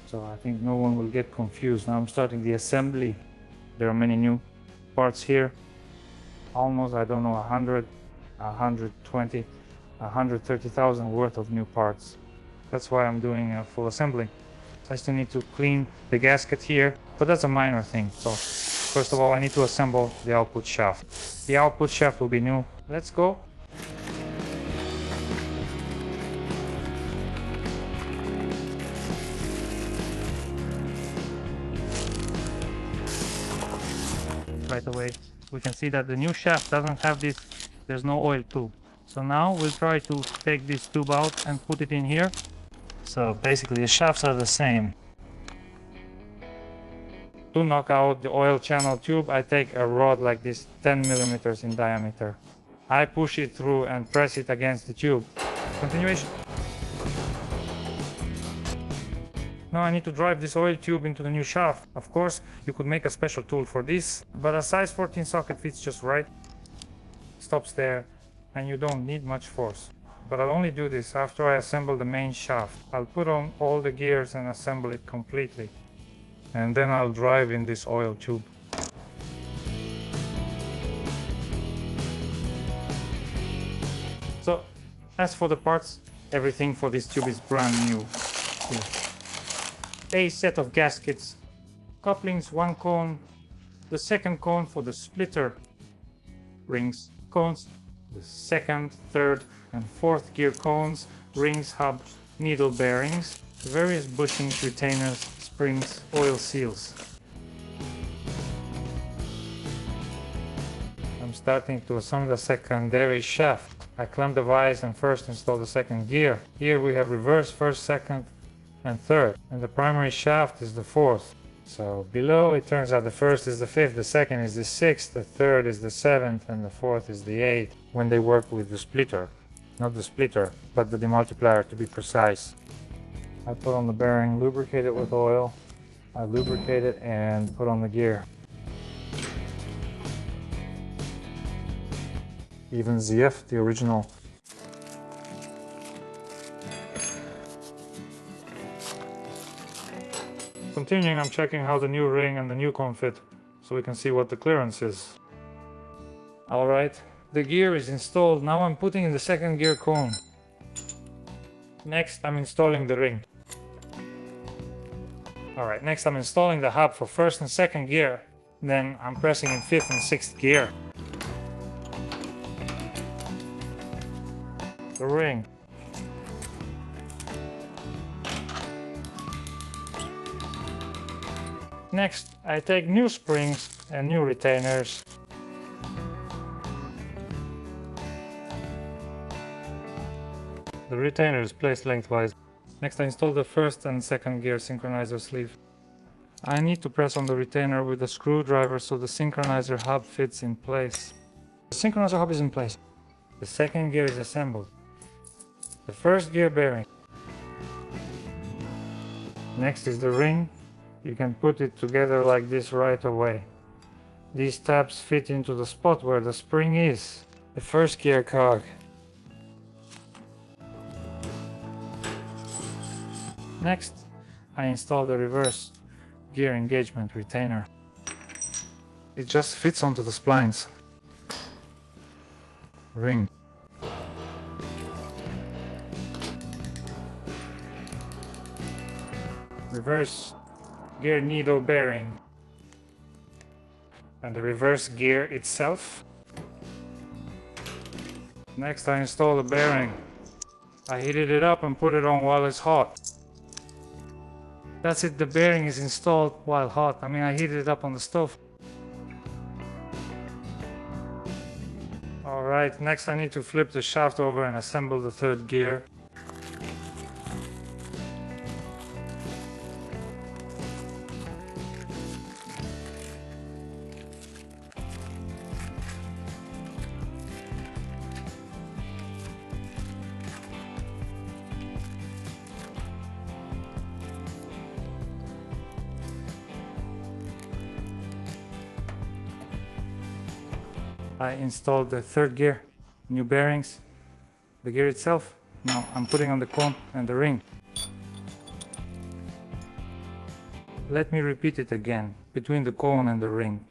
So I think no one will get confused. Now I'm starting the assembly. There are many new parts here. Almost, I don't know, 100, 120, 130,000 worth of new parts. That's why I'm doing a full assembly. I still need to clean the gasket here, but that's a minor thing. So first of all, I need to assemble the output shaft. The output shaft will be new. Let's go. Right away, we can see that the new shaft doesn't have this, there's no oil tube. So now we'll try to take this tube out and put it in here. So basically the shafts are the same. To knock out the oil channel tube, I take a rod like this, 10 millimeters in diameter. I push it through and press it against the tube. Continuation. Now I need to drive this oil tube into the new shaft. Of course, you could make a special tool for this, but a size 14 socket fits just right. Stops there, and you don't need much force. But I'll only do this after I assemble the main shaft. I'll put on all the gears and assemble it completely. And then I'll drive in this oil tube. So, as for the parts, everything for this tube is brand new. Here. A set of gaskets, couplings, one cone, the second cone for the splitter, rings, cones, the second, third, and fourth gear cones, rings, hub, needle bearings, various bushings, retainers, springs, oil seals. I'm starting to assemble the secondary shaft. I clamp the vise and first install the second gear. Here we have reverse, first, second, and third, and the primary shaft is the fourth. So below it turns out the first is the fifth, the second is the sixth, the third is the seventh, and the fourth is the eighth when they work with the splitter. Not the splitter, but the demultiplier to be precise. I put on the bearing, lubricate it with oil. I lubricate it and put on the gear. Even ZF, the original. Continuing, I'm checking how the new ring and the new cone fit, so we can see what the clearance is. Alright, the gear is installed. Now I'm putting in the second gear cone. Next, I'm installing the ring. Alright, next I'm installing the hub for first and second gear. Then I'm pressing in fifth and sixth gear. The ring. Next, I take new springs and new retainers. The retainer is placed lengthwise. Next, I install the first and second gear synchronizer sleeve. I need to press on the retainer with a screwdriver so the synchronizer hub fits in place. The synchronizer hub is in place. The second gear is assembled. The first gear bearing. Next is the ring. You can put it together like this right away. These tabs fit into the spot where the spring is. The first gear cog. Next, I install the reverse gear engagement retainer. It just fits onto the splines. Ring. Reverse gear needle bearing. And the reverse gear itself. Next, I install the bearing. I heated it up and put it on while it's hot. That's it, the bearing is installed while hot. I mean, I heated it up on the stove. Alright, next I need to flip the shaft over and assemble the third gear. I installed the third gear, new bearings, the gear itself. Now I'm putting on the cone and the ring. Let me repeat it again, between the cone and the ring.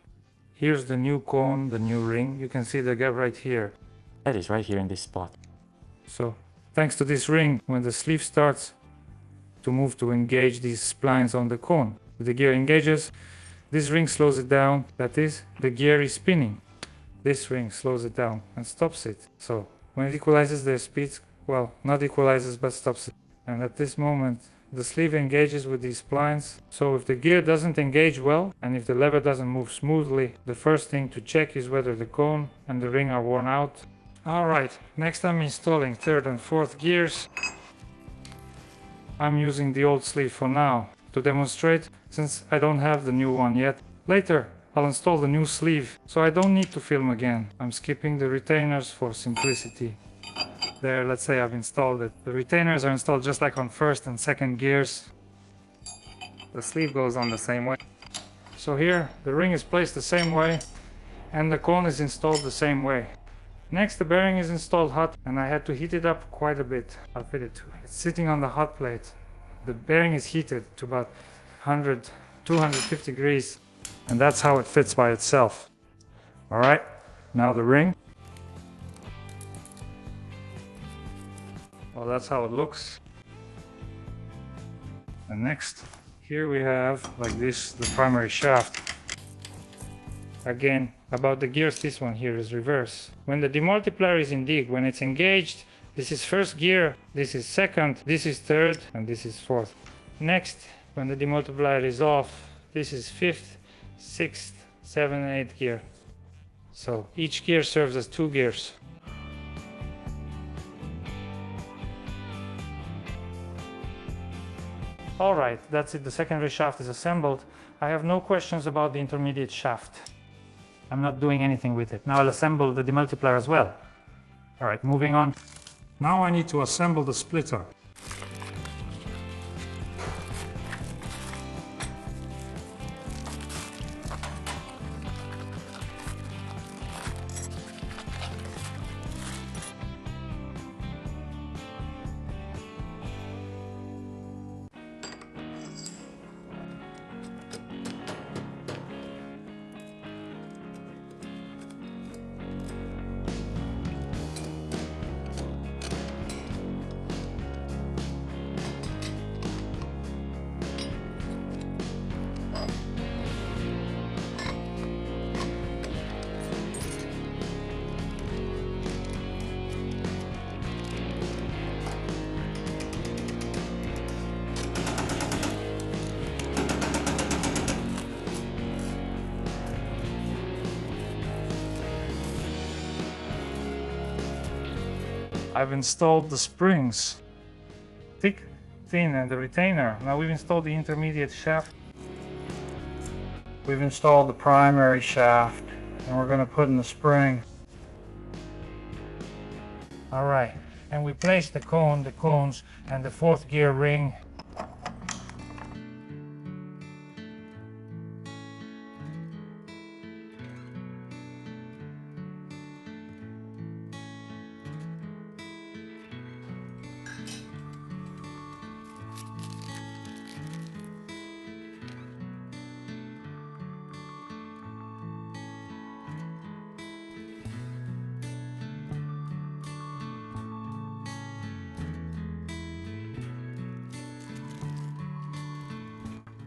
Here's the new cone, the new ring. You can see the gap right here. That is right here in this spot. So, thanks to this ring, when the sleeve starts to move to engage these splines on the cone, the gear engages, this ring slows it down, that is, the gear is spinning. This ring slows it down and stops it. So when it equalizes the speeds, well, not equalizes but stops it. And at this moment the sleeve engages with these splines. So if the gear doesn't engage well and if the lever doesn't move smoothly, the first thing to check is whether the cone and the ring are worn out. Alright, next I'm installing third and fourth gears. I'm using the old sleeve for now to demonstrate, since I don't have the new one yet. Later I'll install the new sleeve, so I don't need to film again. I'm skipping the retainers for simplicity. There, let's say I've installed it. The retainers are installed just like on first and second gears. The sleeve goes on the same way. So here, the ring is placed the same way, and the cone is installed the same way. Next, the bearing is installed hot, and I had to heat it up quite a bit. I'll fit it to it. It's sitting on the hot plate. The bearing is heated to about 100, 250 degrees. And that's how it fits by itself. Alright, now the ring. Well, that's how it looks. And next, here we have, like this, the primary shaft. Again, about the gears, this one here is reverse. When the demultiplier is in dig, when it's engaged, this is first gear, this is second, this is third, and this is fourth. Next, when the demultiplier is off, this is fifth, sixth, seventh, and eighth gear. So each gear serves as 2 gears. Alright, that's it. The secondary shaft is assembled. I have no questions about the intermediate shaft. I'm not doing anything with it. Now I'll assemble the demultiplier as well. Alright, moving on. Now I need to assemble the splitter. I've installed the springs, thick, thin, and the retainer. Now we've installed the intermediate shaft. We've installed the primary shaft, and we're going to put in the spring. Alright, and we place the cones, and the 4th gear ring.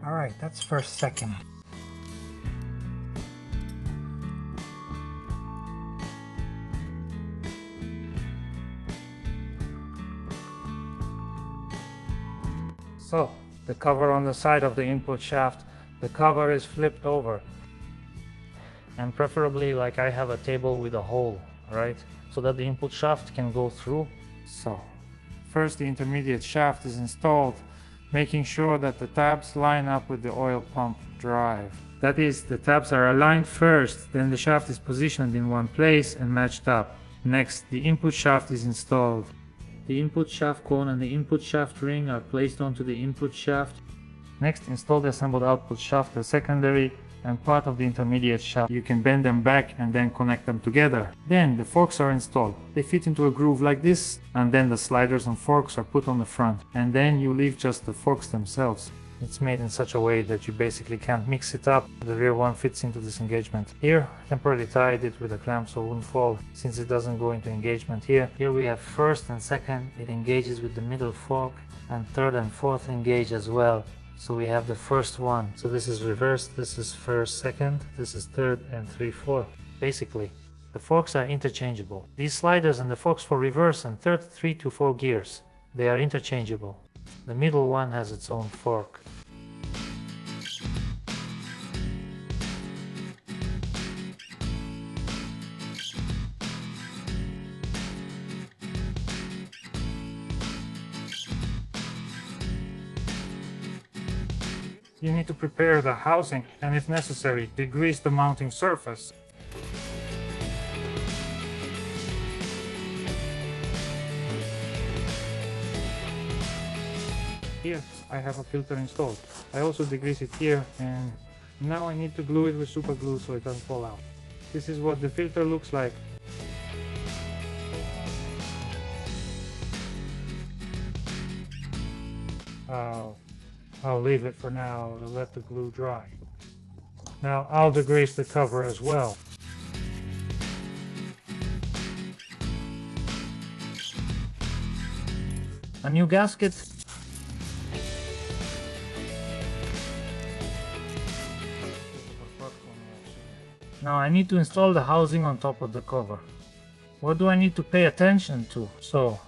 Alright, that's first, second. So, the cover on the side of the input shaft, the cover is flipped over. And preferably like I have a table with a hole, right? So that the input shaft can go through. So, first the intermediate shaft is installed, making sure that the tabs line up with the oil pump drive. That is, the tabs are aligned first, then the shaft is positioned in one place and matched up. Next, the input shaft is installed. The input shaft cone and the input shaft ring are placed onto the input shaft. Next, install the assembled output shaft, the secondary and part of the intermediate shaft. You can bend them back and then connect them together. Then the forks are installed. They fit into a groove like this, and then the sliders and forks are put on the front. And then you leave just the forks themselves. It's made in such a way that you basically can't mix it up. The rear one fits into this engagement. Here, temporarily tied it with a clamp so it won't fall, since it doesn't go into engagement here. Here we have first and second. It engages with the middle fork, and third and fourth engage as well. So we have the first one. So this is reversed, this is first, second, this is third, and 3, 4. Basically, the forks are interchangeable. These sliders and the forks for reverse and third 3 to 4 gears, they are interchangeable. The middle one has its own fork. You need to prepare the housing and, if necessary, degrease the mounting surface. Here I have a filter installed. I also degrease it here, and now I need to glue it with super glue so it doesn't fall out. This is what the filter looks like. I'll leave it for now to let the glue dry. Now I'll degrease the cover as well. A new gasket. Now I need to install the housing on top of the cover. What do I need to pay attention to? So,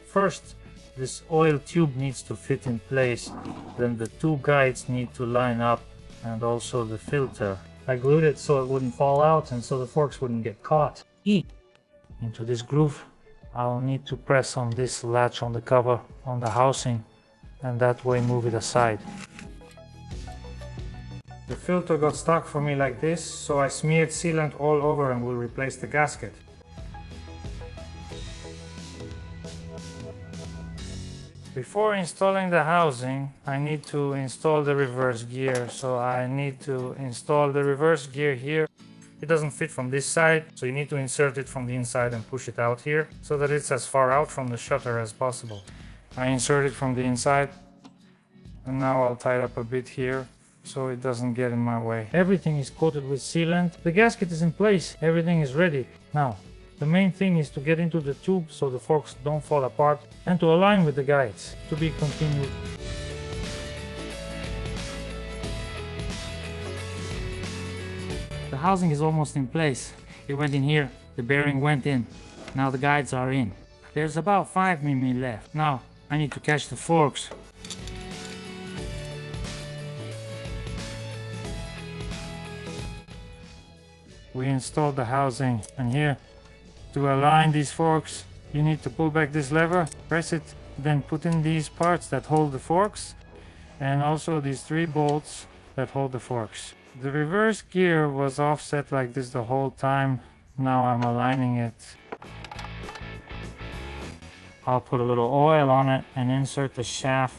first, this oil tube needs to fit in place. Then the two guides need to line up, and also the filter. I glued it so it wouldn't fall out and so the forks wouldn't get caught. Into this groove, I'll need to press on this latch on the cover on the housing, and that way move it aside. The filter got stuck for me like this, so I smeared sealant all over and will replace the gasket. Before installing the housing, I need to install the reverse gear. So I need to install the reverse gear here. It doesn't fit from this side, so you need to insert it from the inside and push it out here so that it's as far out from the shutter as possible. I insert it from the inside, and now I'll tie it up a bit here so it doesn't get in my way. Everything is coated with sealant. The gasket is in place. Everything is ready. Now, the main thing is to get into the tube so the forks don't fall apart and to align with the guides. To be continued. The housing is almost in place. It went in here, the bearing went in. Now the guides are in. There's about 5 mm left. Now I need to catch the forks. We installed the housing, and here, to align these forks, you need to pull back this lever, press it, then put in these parts that hold the forks, and also these 3 bolts that hold the forks. The reverse gear was offset like this the whole time. Now I'm aligning it. I'll put a little oil on it and insert the shaft.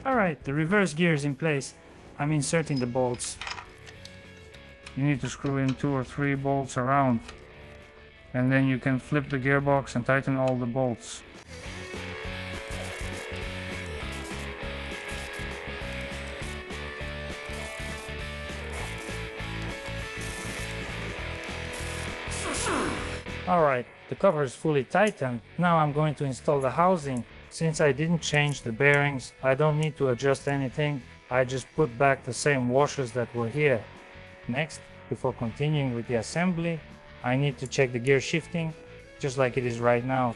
Alright, the reverse gear is in place. I'm inserting the bolts. You need to screw in 2 or 3 bolts around, and then you can flip the gearbox and tighten all the bolts. Alright, the cover is fully tightened. Now I'm going to install the housing. Since I didn't change the bearings, I don't need to adjust anything. I just put back the same washers that were here. Next, before continuing with the assembly, I need to check the gear shifting, just like it is right now.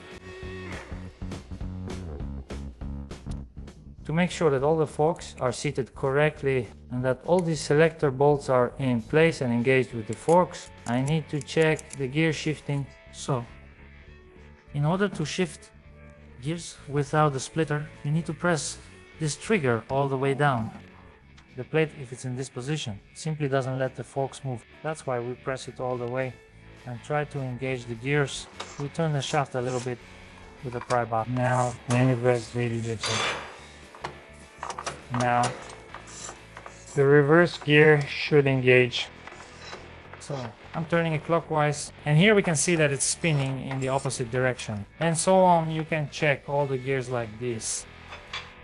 To make sure that all the forks are seated correctly and that all the selector bolts are in place and engaged with the forks, I need to check the gear shifting. So, in order to shift gears without the splitter, you need to press this trigger all the way down. The plate, if it's in this position, simply doesn't let the forks move. That's why we press it all the way and try to engage the gears. We turn the shaft a little bit with a pry bar. Now, now, the reverse gear should engage. So, I'm turning it clockwise, and here we can see that it's spinning in the opposite direction. And so on, you can check all the gears like this.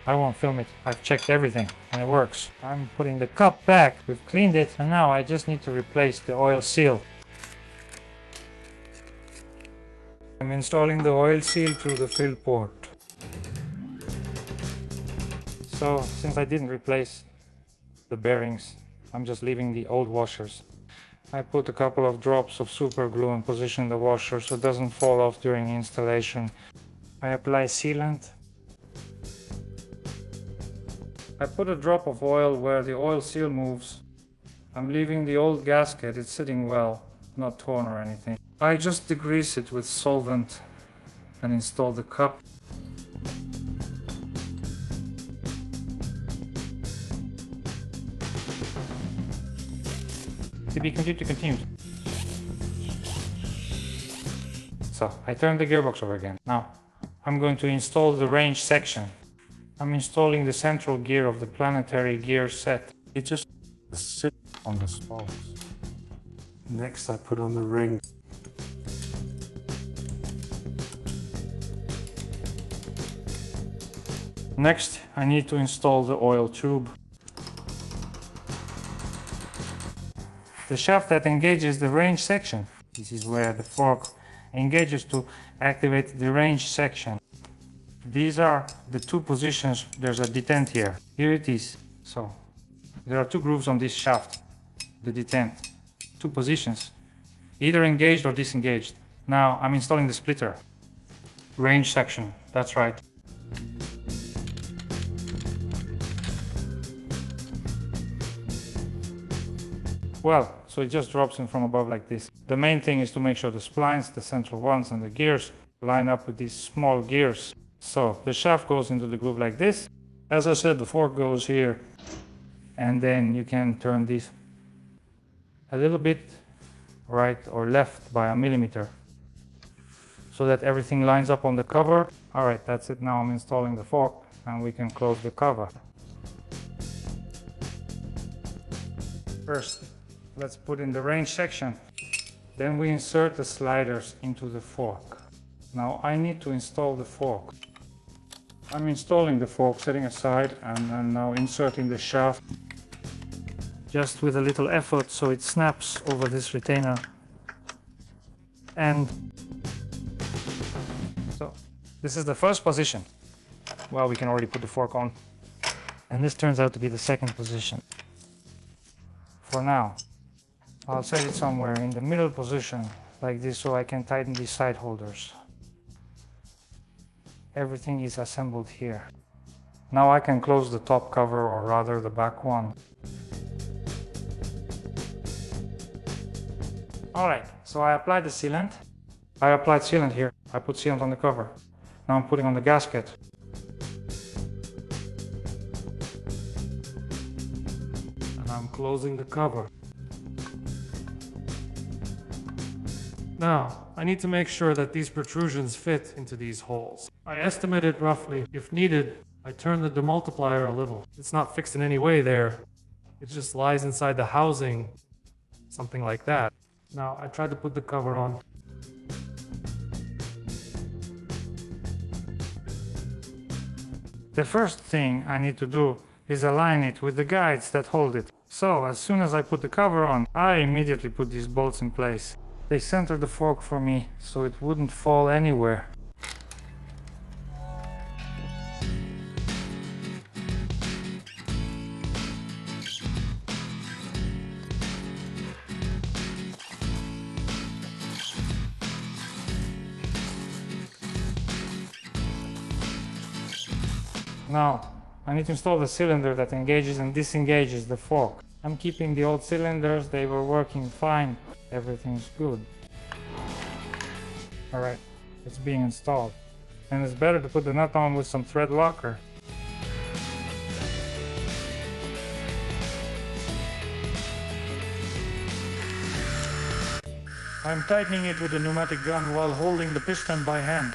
I won't film it. I've checked everything and it works. I'm putting the cup back. We've cleaned it, and now I just need to replace the oil seal. I'm installing the oil seal through the fill port. So, since I didn't replace the bearings, I'm just leaving the old washers. I put a couple of drops of super glue and position the washer so it doesn't fall off during installation. I apply sealant. I put a drop of oil where the oil seal moves. I'm leaving the old gasket, it's sitting well, not torn or anything. I just degrease it with solvent and install the cup. To be continued. So, I turn the gearbox over again. Now, I'm going to install the range section. I'm installing the central gear of the planetary gear set. It just sits on the spokes. Next I put on the ring. Next, I need to install the oil tube. The shaft that engages the range section. This is where the fork engages to activate the range section. These are the 2 positions. There's a detent here. Here it is. So There are two grooves on this shaft, the detent, two positions, either engaged or disengaged. Now I'm installing the splitter. Range section, that's right. Well, so it just drops in from above like this. The main thing is to make sure the splines, the central ones and the gears line up with these small gears. So the shaft goes into the groove like this. As I said, the fork goes here, and then you can turn this a little bit right or left by a millimeter so that everything lines up on the cover. All right, that's it. Now I'm installing the fork and we can close the cover. First, let's put in the range section. Then we insert the sliders into the fork. Now I need to install the fork. I'm installing the fork, setting aside, and I'm now inserting the shaft just with a little effort so it snaps over this retainer. And so this is the first position. Well, we can already put the fork on. And this turns out to be the second position. For now, I'll set it somewhere in the middle position like this so I can tighten these side holders. Everything is assembled here. Now I can close the top cover, or rather the back one. Alright, so I applied the sealant. I applied sealant here. I put sealant on the cover. Now I'm putting on the gasket. And I'm closing the cover. Now, I need to make sure that these protrusions fit into these holes. I estimated roughly. If needed, I turn the demultiplier a little. It's not fixed in any way there. It just lies inside the housing, something like that. Now, I tried to put the cover on. The first thing I need to do is align it with the guides that hold it. So, as soon as I put the cover on, I immediately put these bolts in place. They center the fork for me, so it wouldn't fall anywhere. Now, I need to install the cylinder that engages and disengages the fork. I'm keeping the old cylinders, they were working fine. Everything's good. Alright, it's being installed. And it's better to put the nut on with some thread locker. I'm tightening it with the pneumatic gun while holding the piston by hand.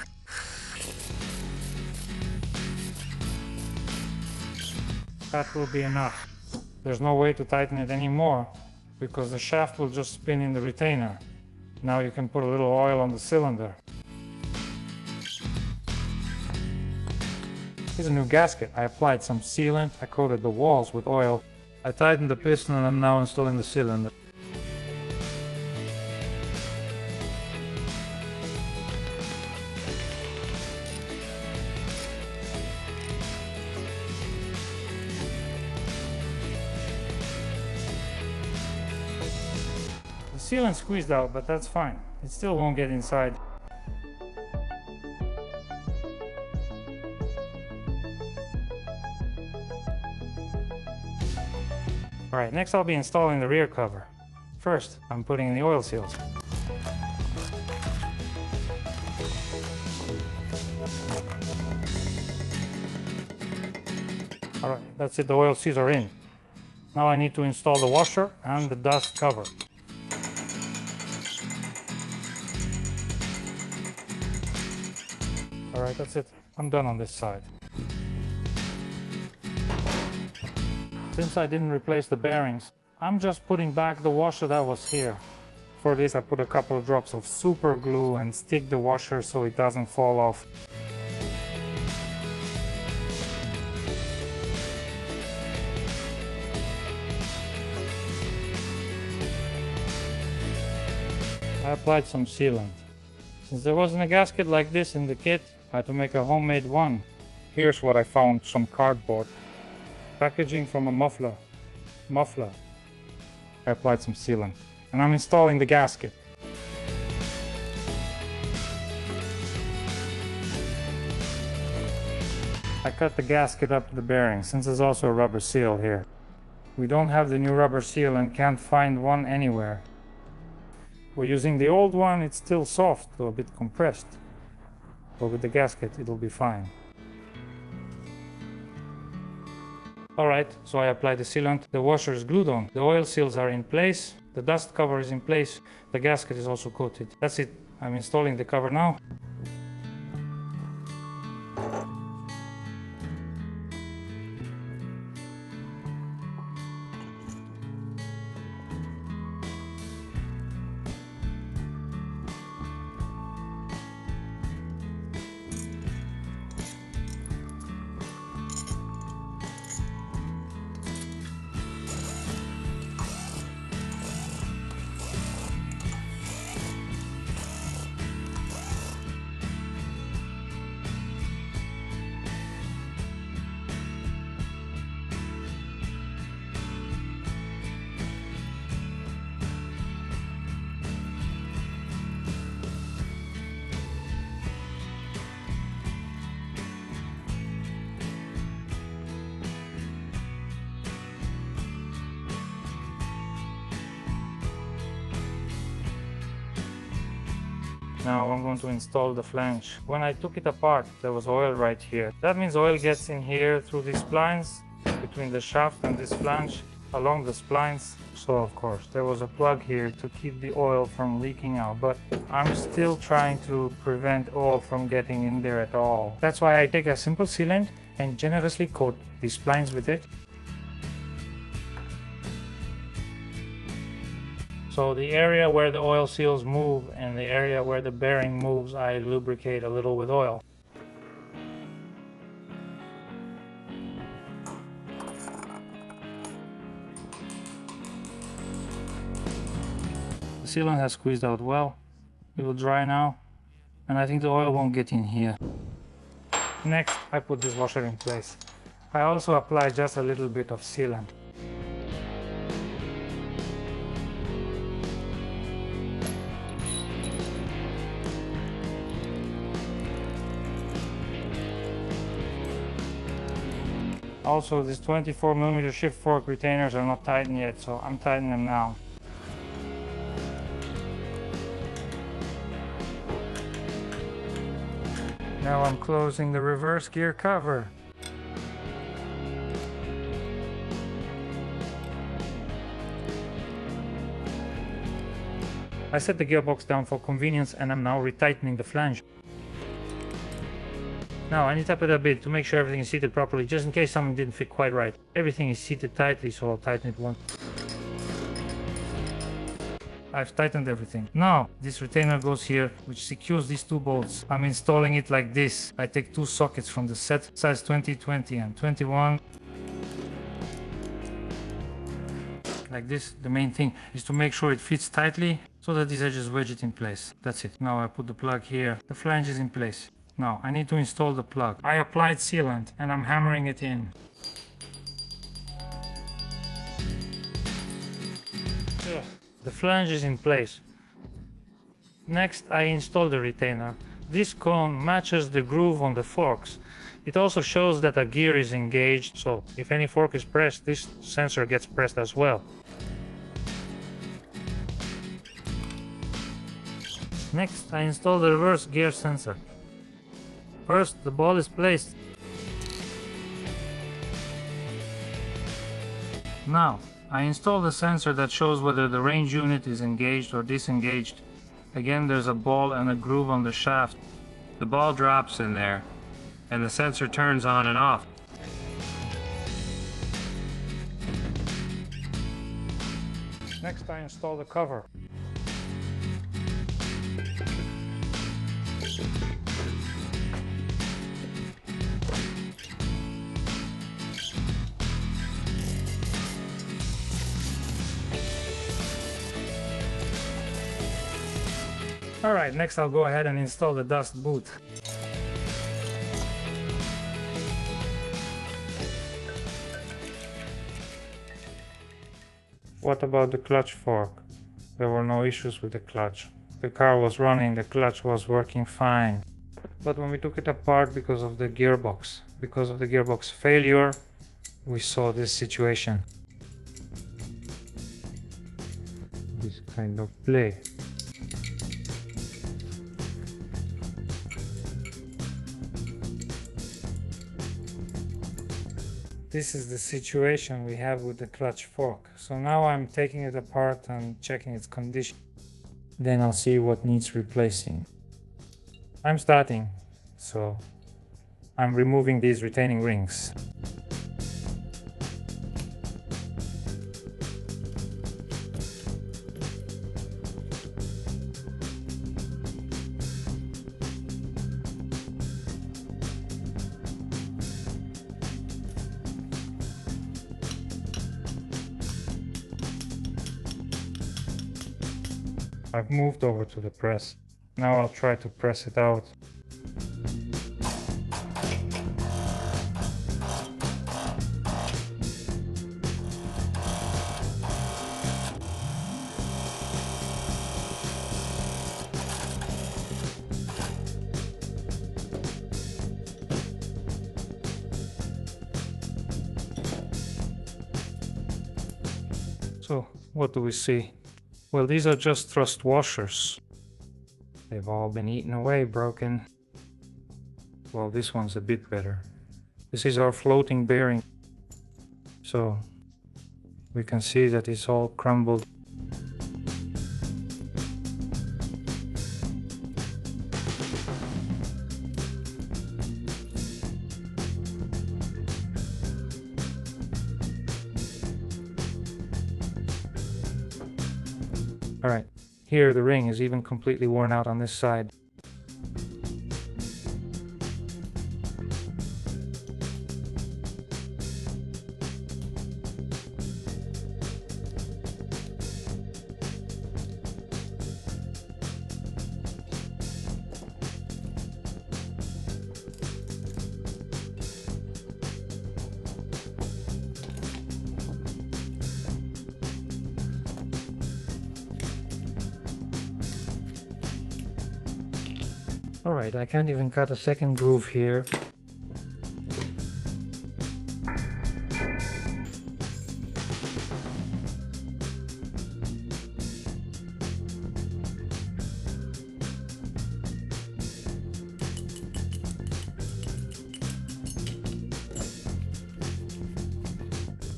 That will be enough. There's no way to tighten it anymore, because the shaft will just spin in the retainer. Now you can put a little oil on the cylinder. Here's a new gasket. I applied some sealant, I coated the walls with oil. I tightened the piston and I'm now installing the cylinder. The sealant squeezed out, but that's fine. It still won't get inside. Alright, next I'll be installing the rear cover. First, I'm putting in the oil seals. Alright, that's it, the oil seals are in. Now I need to install the washer and the dust cover. Alright, that's it. I'm done on this side. Since I didn't replace the bearings, I'm just putting back the washer that was here. For this I put a couple of drops of super glue and stick the washer so it doesn't fall off. I applied some sealant. Since there wasn't a gasket like this in the kit, I had to make a homemade one. Here's what I found: some cardboard, packaging from a muffler, muffler, I applied some sealant. And I'm installing the gasket. I cut the gasket up to the bearing, since there's also a rubber seal here. We don't have the new rubber seal and can't find one anywhere. We're using the old one, it's still soft, though a bit compressed. But with the gasket, it'll be fine. Alright, so I applied the sealant, the washer is glued on, the oil seals are in place, the dust cover is in place, the gasket is also coated. That's it, I'm installing the cover now. Now I'm going to install the flange. When I took it apart, there was oil right here. That means oil gets in here through these splines, between the shaft and this flange, along the splines. So of course, there was a plug here to keep the oil from leaking out, but I'm still trying to prevent oil from getting in there at all. That's why I take a simple sealant and generously coat these splines with it. So the area where the oil seals move and the area where the bearing moves, I lubricate a little with oil. The sealant has squeezed out well. It will dry now, and I think the oil won't get in here. Next, I put this washer in place. I also apply just a little bit of sealant. Also, these 24mm shift fork retainers are not tightened yet, so I'm tightening them now. Now I'm closing the reverse gear cover. I set the gearbox down for convenience and I'm now retightening the flange. Now I need to tap it a bit to make sure everything is seated properly, just in case something didn't fit quite right. Everything is seated tightly, so I'll tighten it once. I've tightened everything. Now this retainer goes here, which secures these two bolts. I'm installing it like this. I take two sockets from the set, size 20, 20 and 21. Like this. The main thing is to make sure it fits tightly so that these edges wedge it in place. That's it. Now I put the plug here. The flange is in place. Now I need to install the plug. I applied sealant and I'm hammering it in. The flange is in place. Next I install the retainer. This cone matches the groove on the forks. It also shows that a gear is engaged, so if any fork is pressed, this sensor gets pressed as well. Next I install the reverse gear sensor. First, the ball is placed. Now, I install the sensor that shows whether the range unit is engaged or disengaged. Again, there's a ball and a groove on the shaft. The ball drops in there, and the sensor turns on and off. Next, I install the cover. Alright, next I'll go ahead and install the dust boot. What about the clutch fork? There were no issues with the clutch. The car was running, the clutch was working fine. But when we took it apart because of the gearbox failure, we saw this situation. This kind of play. This is the situation we have with the clutch fork. So now I'm taking it apart and checking its condition. Then I'll see what needs replacing. I'm starting, so I'm removing these retaining rings. I've moved over to the press. Now I'll try to press it out. So, what do we see? Well, these are just thrust washers. They've all been eaten away, broken. Well, this one's a bit better. This is our floating bearing. So, we can see that it's all crumbled. Alright, here the ring is even completely worn out on this side. Alright, I can't even cut a second groove here.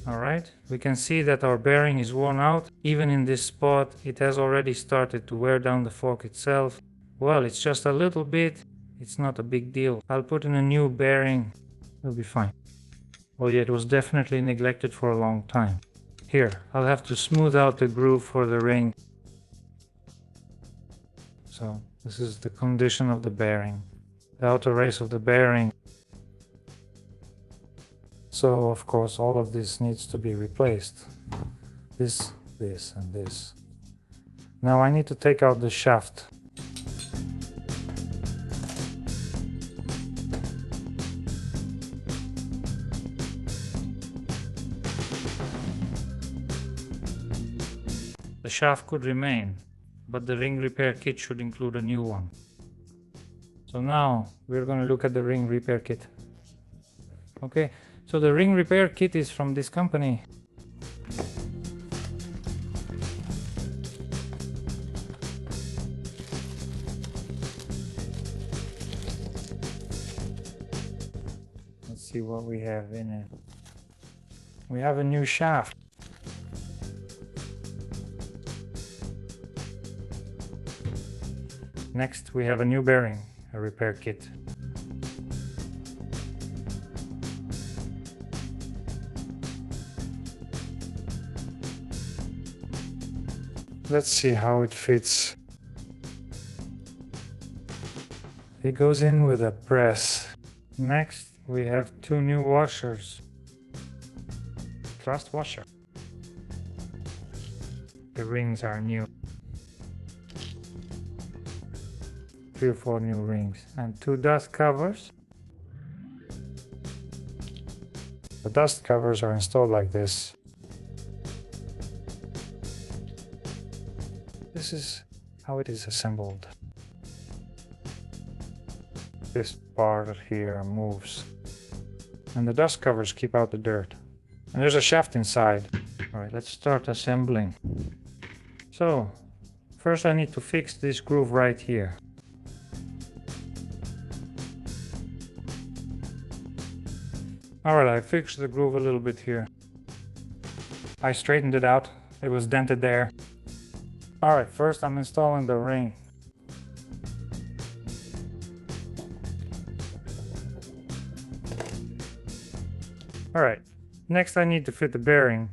Alright, we can see that our bearing is worn out. Even in this spot, it has already started to wear down the fork itself. Well, it's just a little bit. It's not a big deal. I'll put in a new bearing. It'll be fine. Well, yeah, it was definitely neglected for a long time. Here, I'll have to smooth out the groove for the ring. So, this is the condition of the bearing. The outer race of the bearing. So, of course, all of this needs to be replaced. This, and this. Now I need to take out the shaft. The shaft could remain, but the ring repair kit should include a new one. So now we're going to look at the ring repair kit. Okay, so the ring repair kit is from this company. Let's see what we have in it. We have a new shaft. Next, we have a new bearing, a repair kit. Let's see how it fits. It goes in with a press. Next, we have two new washers. Thrust washer. The rings are new. 3 or 4 new rings and 2 dust covers. The dust covers are installed like this. this is how it is assembled. This part here moves, and the dust covers keep out the dirt. And there's a shaft inside. Alright, let's start assembling. So, first I need to fix this groove right here. Alright, I fixed the groove a little bit here. I straightened it out. It was dented there. Alright, first I'm installing the ring. Alright, next I need to fit the bearing.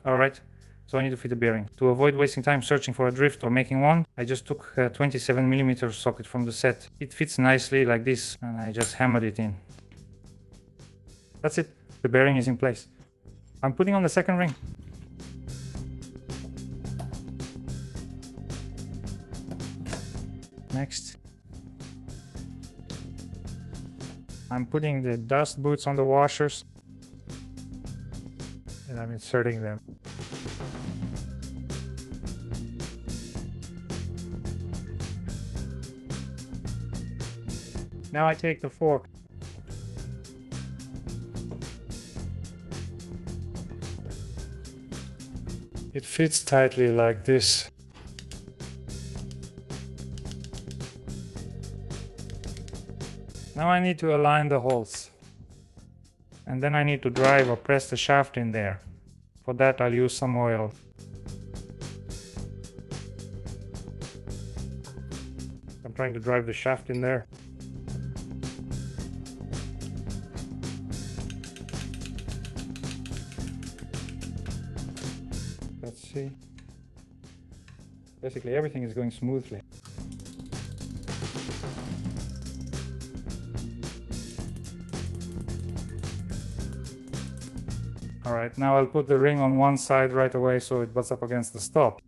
Alright, so I need to fit the bearing. To avoid wasting time searching for a drift or making one, I just took a 27mm socket from the set. It fits nicely like this, and I just hammered it in. That's it, the bearing is in place. I'm putting on the second ring. Next, I'm putting the dust boots on the washers, and I'm inserting them. Now I take the fork. It fits tightly like this. Now I need to align the holes. And then I need to drive or press the shaft in there. For that I'll use some oil. I'm trying to drive the shaft in there. Let's see. Basically everything is going smoothly. Alright, now I'll put the ring on one side right away so it butts up against the stop.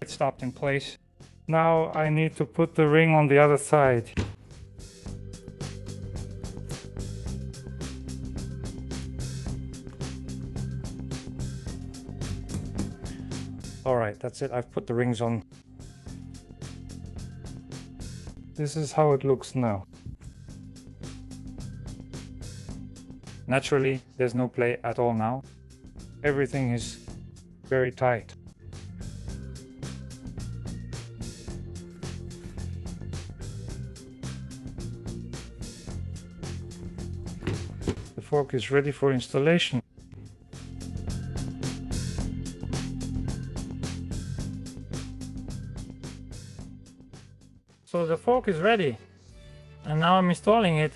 It stopped in place. Now I need to put the ring on the other side. Alright, that's it. I've put the rings on. This is how it looks now. Naturally, there's no play at all now. Everything is very tight. The fork is ready for installation. So the fork is ready, and now I'm installing it.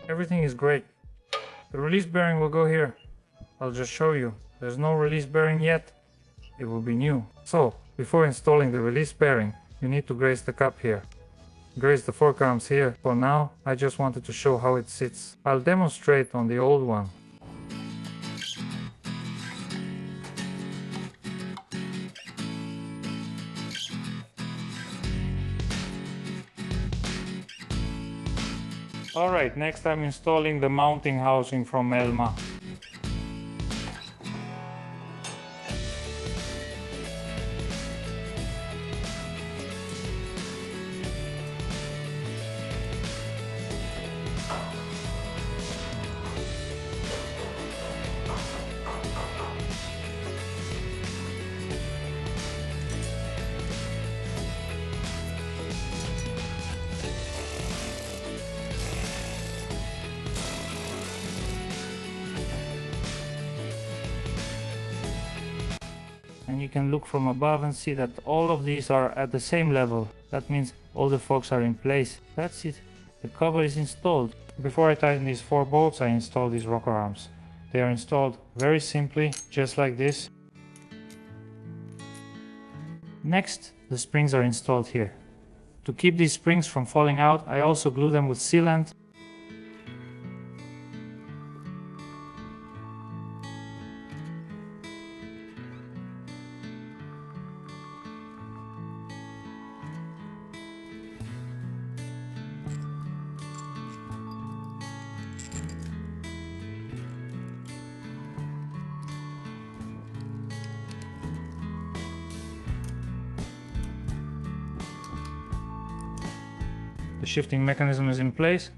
Everything is great. The release bearing will go here. I'll just show you. There's no release bearing yet. It will be new. So, before installing the release bearing, you need to graze the cup here. Graze the fork arms here. For now, I just wanted to show how it sits. I'll demonstrate on the old one. Alright, next I'm installing the mounting housing from Elma. And you can look from above and see that all of these are at the same level. That means all the forks are in place. That's it. The cover is installed. Before I tighten these 4 bolts, I install these rocker arms. They are installed very simply, just like this. Next, the springs are installed here. To keep these springs from falling out, I also glue them with sealant. The shifting mechanism is in place,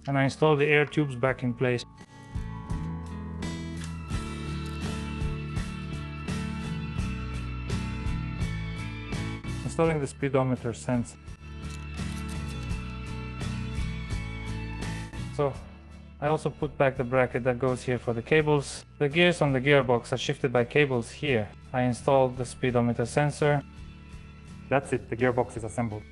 and I install the air tubes back in place. Installing the speedometer sensor. So I also put back the bracket that goes here for the cables. The gears on the gearbox are shifted by cables here. I installed the speedometer sensor. That's it, the gearbox is assembled.